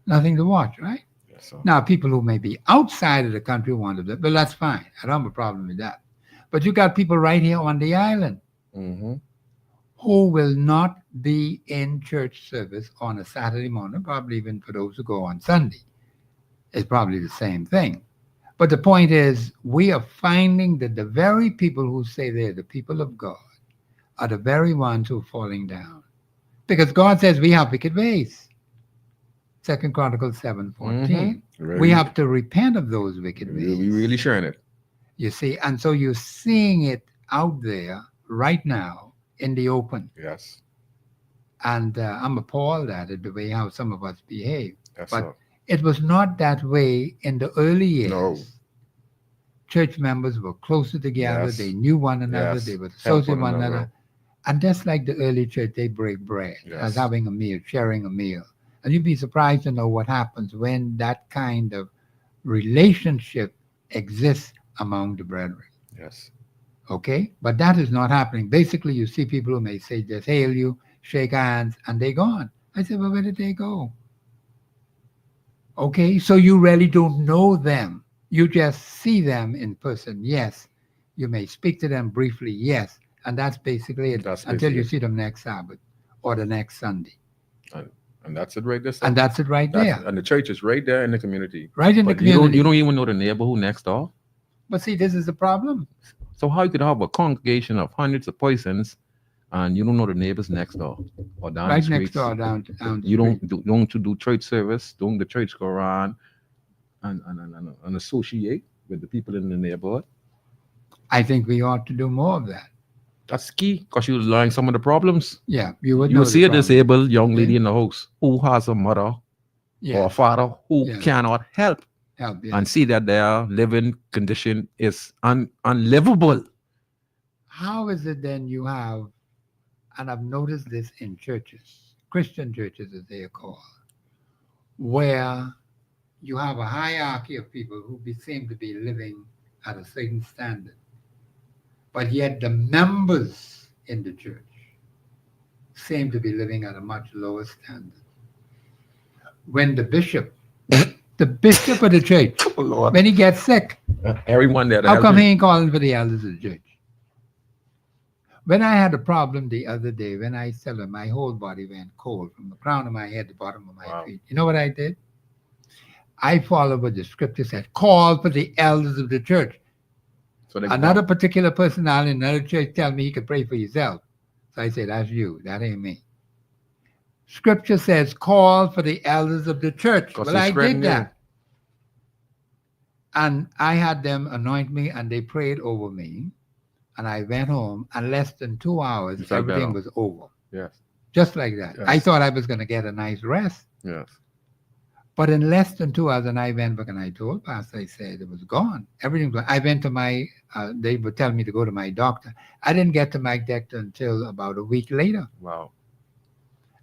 Nothing to watch, right? Yes, sir. Now, people who may be outside of the country want to, but that's fine. I don't have a problem with that. But you got people right here on the island Mm-hmm. who will not be in church service on a Saturday morning, probably even for those who go on Sunday. It's probably the same thing. But the point is, we are finding that the very people who say they're the people of God are the very ones who are falling down. Because God says we have wicked ways. 2 Chronicles 7:14. Mm-hmm. We have to repent of those wicked ways. We really sharing it. You see, and so you're seeing it out there right now in the open. Yes. And I'm appalled at it, the way how some of us behave. Yes, But sir. it was not that way in the early years. No. Church members were closer together. Yes. They knew one another. Yes. They would Help associate one one another. another. And just like the early church, they break bread as Yes. having a meal, sharing a meal. And you'd be surprised to know what happens when that kind of relationship exists among the brethren. Yes. Okay? But that is not happening. Basically, you see people who may say, just hail you, shake hands, and they're gone. I said, well, where did they go? Okay? So you really don't know them. You just see them in person. Yes. You may speak to them briefly. Yes. And that's basically it That's until you basically see them next Sabbath or the next Sunday. And that's it right there, sir. And that's it right there. And the church is right there in the community. Right in the But you don't community. even know the neighbor who next door. But see, this is the problem. So how you could have a congregation of hundreds of persons and you don't know the neighbors next door or down Right the next streets? door down the You street. don't do church service, don't the church go around and associate with the people in the neighborhood. I think we ought to do more of that. That's key because you learn some of the problems. Yeah, you would You know will the see a problem. disabled young lady Yeah. in the house who has a mother or Yeah, a father who Yeah. cannot help help. Yeah. and see that their living condition is unlivable. How is it then you have, and I've noticed this in churches, Christian churches as they are called, where you have a hierarchy of people who seem to be living at a certain standard, but yet the members in the church seem to be living at a much lower standard. When the bishop of the church, Oh, Lord. when he gets sick, Everyone there. to how help come him. he ain't calling for the elders of the church? When I had a problem the other day, when I tell him my whole body went cold from the crown of my head to the bottom of my Wow. feet, you know what I did? I followed what the scripture said, call for the elders of the church. So they Another particular personality in another church tell me he could pray for yourself. So I said, that's you, that ain't me. Scripture says, call for the elders of the church. 'Cause Well, it's I spreading did that. And I had them anoint me and they prayed over me. And I went home and less than 2 hours, It's like that, everything huh? was over. Yes. Just like that. I Yes. thought I was going to get a nice rest. Yes. But in less than 2 hours, and I went back and I told Pastor, I said it was gone. Everything was. I went to my, they would tell me to go to my doctor. I didn't get to my doctor until about a week later. Wow.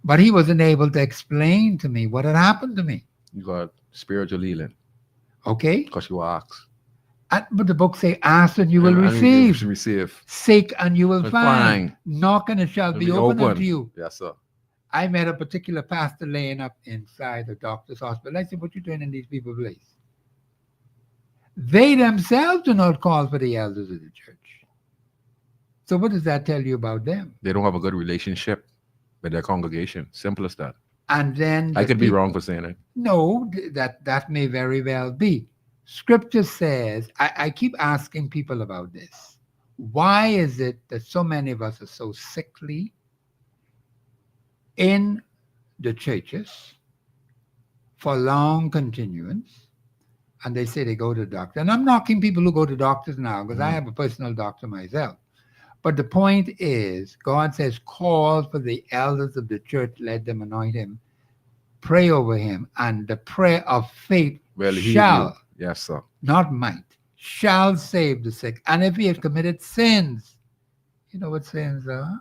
But he wasn't able to explain to me what had happened to me. You got spiritual healing Okay? because you asked. But the book say, ask and you will And receive. you receive. Seek and you will But find. find. Knock and it shall It'll be be open open. unto you. Yes, sir. I met a particular pastor laying up inside the doctor's hospital. I said, what you doing in these people's place? They themselves do not call for the elders of the church. So what does that tell you about them? They don't have a good relationship with their congregation. Simple as that. And then I the could be peop- wrong for saying it. No, that may very well be. Scripture says, I keep asking people about this. Why is it that so many of us are so sickly in the churches for long continuance? And they say they go to the doctor. And I'm knocking people who go to doctors now because I have a personal doctor myself. But the point is, God says, call for the elders of the church, let them anoint him, pray over him, and the prayer of faith Well, he shall, Yes, sir. not might, shall save the sick. And if he has committed sins, you know what sins are?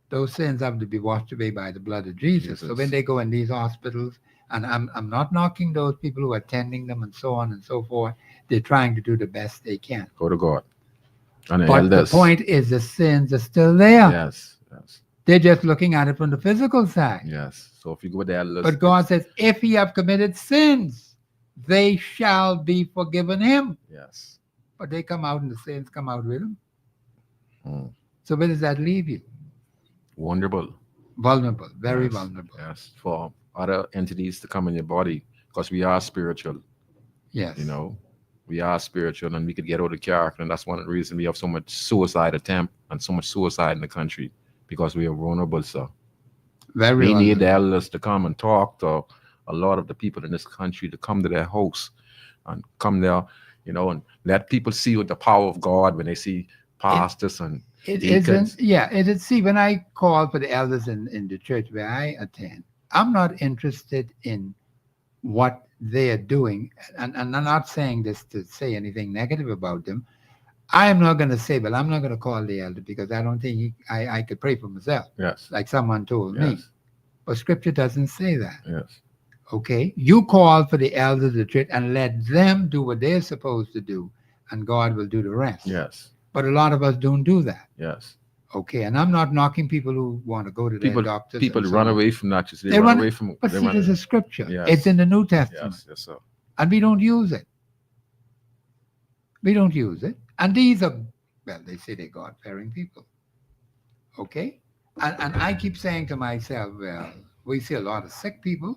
Those sins have to be washed away by the blood of Jesus. So Jesus. when they go in these hospitals, and I'm not knocking those people who are attending them and so on and so forth, they're trying to do the best they can. Go to God. And the But elders. the point is the sins are still there. Yes, yes, They're just looking at it from the physical side. yes. So if you go with the elders. But God says, if he have committed sins, they shall be forgiven him. Yes. But they come out and the sins come out with him. Hmm. So where does that leave you? Wonderful. Vulnerable, very Yes, vulnerable. Yes. For other entities to come in your body because we are spiritual. Yes. You know, we are spiritual and we could get out of character. And that's one of the reasons we have so much suicide attempt and so much suicide in the country because we are vulnerable, sir. Very We need the vulnerable. elders to come and talk to a lot of the people in this country to come to their house and come there, you know, and let people see with the power of God when they see pastors and It deacons. isn't, yeah, it is. See, when I call for the elders in the church where I attend, I'm not interested in what they are doing. And I'm not saying this to say anything negative about them. I am not going to say, well, I'm not going to call the elder because I don't think I could pray for myself, Yes. like someone told me. Yes. But scripture doesn't say that. Yes. Okay? You call for the elders of the church and let them do what they're supposed to do, and God will do the rest. Yes. But a lot of us don't do that. Yes. Okay, and I'm not knocking people who want to go to People their doctors. people and so run on. away from that. They They run run- away from But they see, run there's away. a scripture. Yes. It's in the New Testament, Yes, yes, sir. and we don't use it. We don't use it. And these are, well, they say they're God-fearing people. Okay? And I keep saying to myself, well, we see a lot of sick people,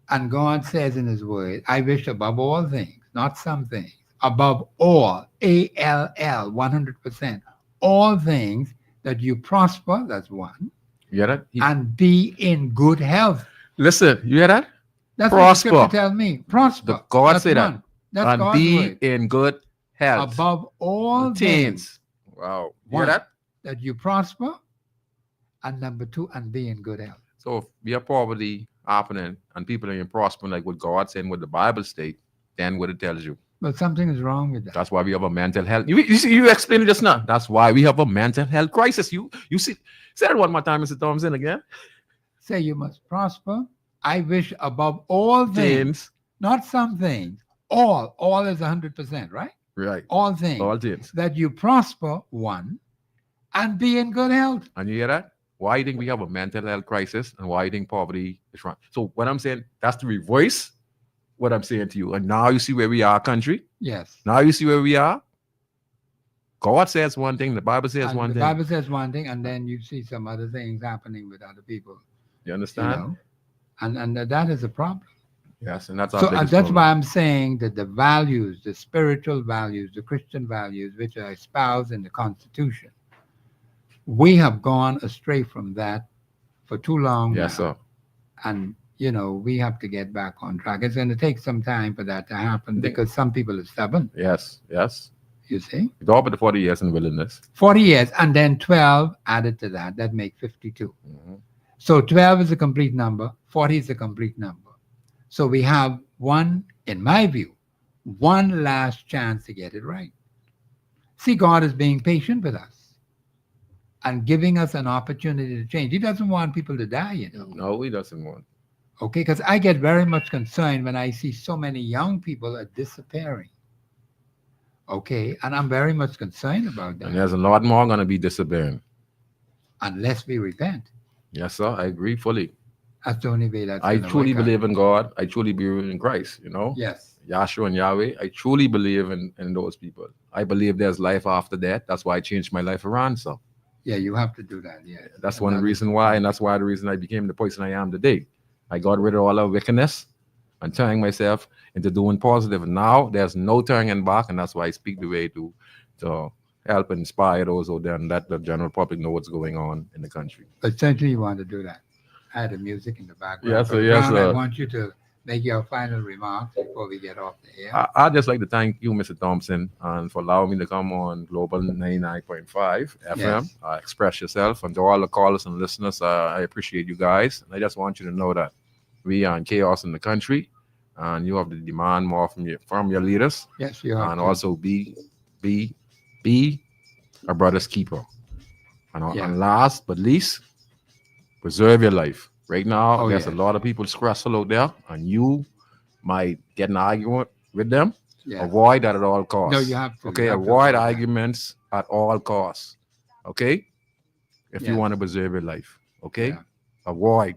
and God says in his word, I wish above all things, not some things, above all, ALL, 100%, all things that you prosper, that's one, You hear that? and be in good health. Listen, you hear that? That's Prosper. what the scripture tells me. Prosper. The God That's say that. one. That's And God's be word. in good health. Above all things things. Wow. You hear One. that? that you prosper, and number two, and be in good health. So if we have poverty happening and people are prospering like what God said and what the Bible state, then what it tells you. But something is wrong with that. That's why we have a mental health. You see, you explained it just now. That's why we have a mental health crisis. You see, say that one more time, Mr. Thompson, again. Say you must prosper. I wish above all things, Things. not some things, all is 100%, right? Right. All things, All things. that you prosper, one, and be in good health. And you hear that? Why do you think we have a mental health crisis and why do you think poverty is wrong? So what I'm saying, that's to revoice what I'm saying to you. And now you see where we are, country. Yes. Now you see where we are. God says one thing, the Bible says And one the thing. Bible says one thing, and then you see some other things happening with other people. You You understand? know? And that is a problem. Yes, and that's our So biggest that's problem. why I'm saying that the values, the spiritual values, the Christian values, which are espoused in the Constitution, we have gone astray from that for too long. Yes, now. sir. And, you know, we have to get back on track. It's going to take some time for that to happen because some people are stubborn, Yes, yes. you see. Go up to 40 years in willingness. 40 years, and then 12 added to that. That makes 52. Mhm. So 12 is a complete number, 40 is a complete number. So we have one, in my view, one last chance to get it right. See, God is being patient with us and giving us an opportunity to change. He doesn't want people to die, you know. No, he doesn't want. Okay, because I get very much concerned when I see so many young people are disappearing. Okay, and I'm very much concerned about And that there's a lot more going to be disappearing. unless we repent. Yes, sir. I agree fully. That's the only way that's I gonna truly work out. believe in God. I truly believe in Christ, you know? Yes. Yahshua and Yahweh. I truly believe in those people. I believe there's life after death. That's why I changed my life around, so. Yeah, you have to do that. Yeah, That's one reason why, and that's why the reason I became the person I am today. I got rid of all the wickedness and turning myself into doing positive. Now there's no turning back, and that's why I speak the way I do to help inspire those out there and let the general public know what's going on in the country. Essentially, you want to do that. Add the music in the background. Yes, sir, But yes, Brown, I sir. want you to make your final remarks before we get off the air. I'd just like to thank you, Mr. Thompson, and for allowing me to come on Global 99.5 FM. Yes. Express yourself. And to all the callers and listeners, I appreciate you guys. And I just want you to know that we are in chaos in the country, and you have to demand more from your leaders, Yes, you have and to. also be a brother's keeper. Yeah. And last but least, preserve your life. Right now, Oh, there's a yes. lot of people stressful out there, and you might get an argument with them. Yeah. Avoid that at all costs. No, you have to. Okay, You have to avoid avoid that. arguments at all costs. Okay, if you Yes. want to preserve your life. Okay, Yeah. avoid.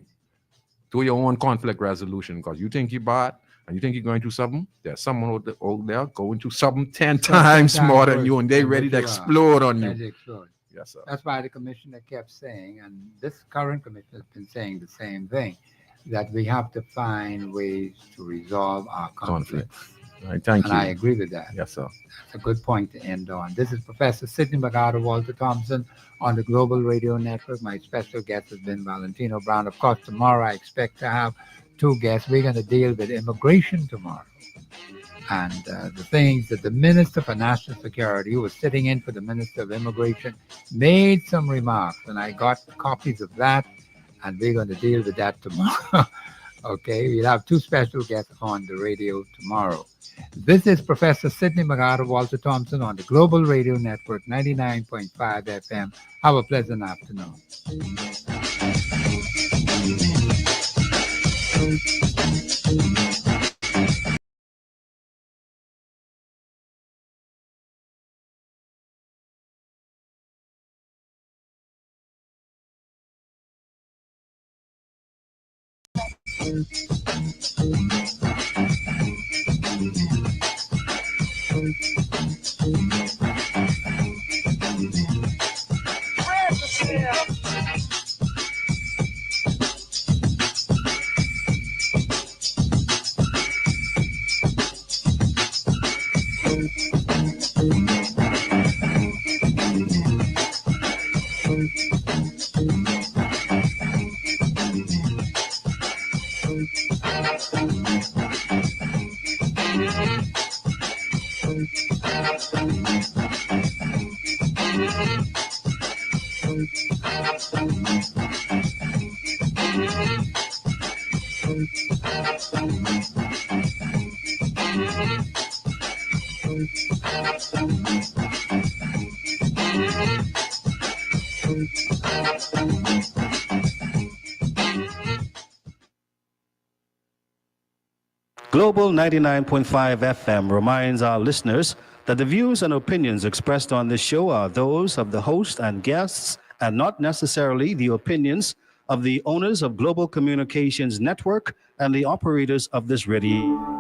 Do your own conflict resolution, because you think you're bad and you think you're going through something. There's someone out there going through something 10 times more than worse you, and they than ready what to you are. explode on Ready to you. explode. Yes, sir. That's why the commissioner kept saying, and this current commissioner has been saying the same thing, that we have to find ways to resolve our conflicts. All right, thank And you. I agree with that. Yes, sir. That's a good point to end on. This is Professor Sidney Walter Thompson on the Global Radio Network. My special guest has been Valentino Brown. Of course, tomorrow I expect to have two guests. We're going to deal with immigration tomorrow. And the things that the Minister for National Security, who was sitting in for the Minister of Immigration, made some remarks. And I got copies of that. And we're going to deal with that tomorrow. Okay, we'll have two special guests on the radio tomorrow. This is Professor Sidney Walter Thompson on the Global Radio Network, 99.5 FM. Have a pleasant afternoon. Global 99.5 FM reminds our listeners that the views and opinions expressed on this show are those of the host and guests and not necessarily the opinions of the owners of Global Communications Network and the operators of this radio.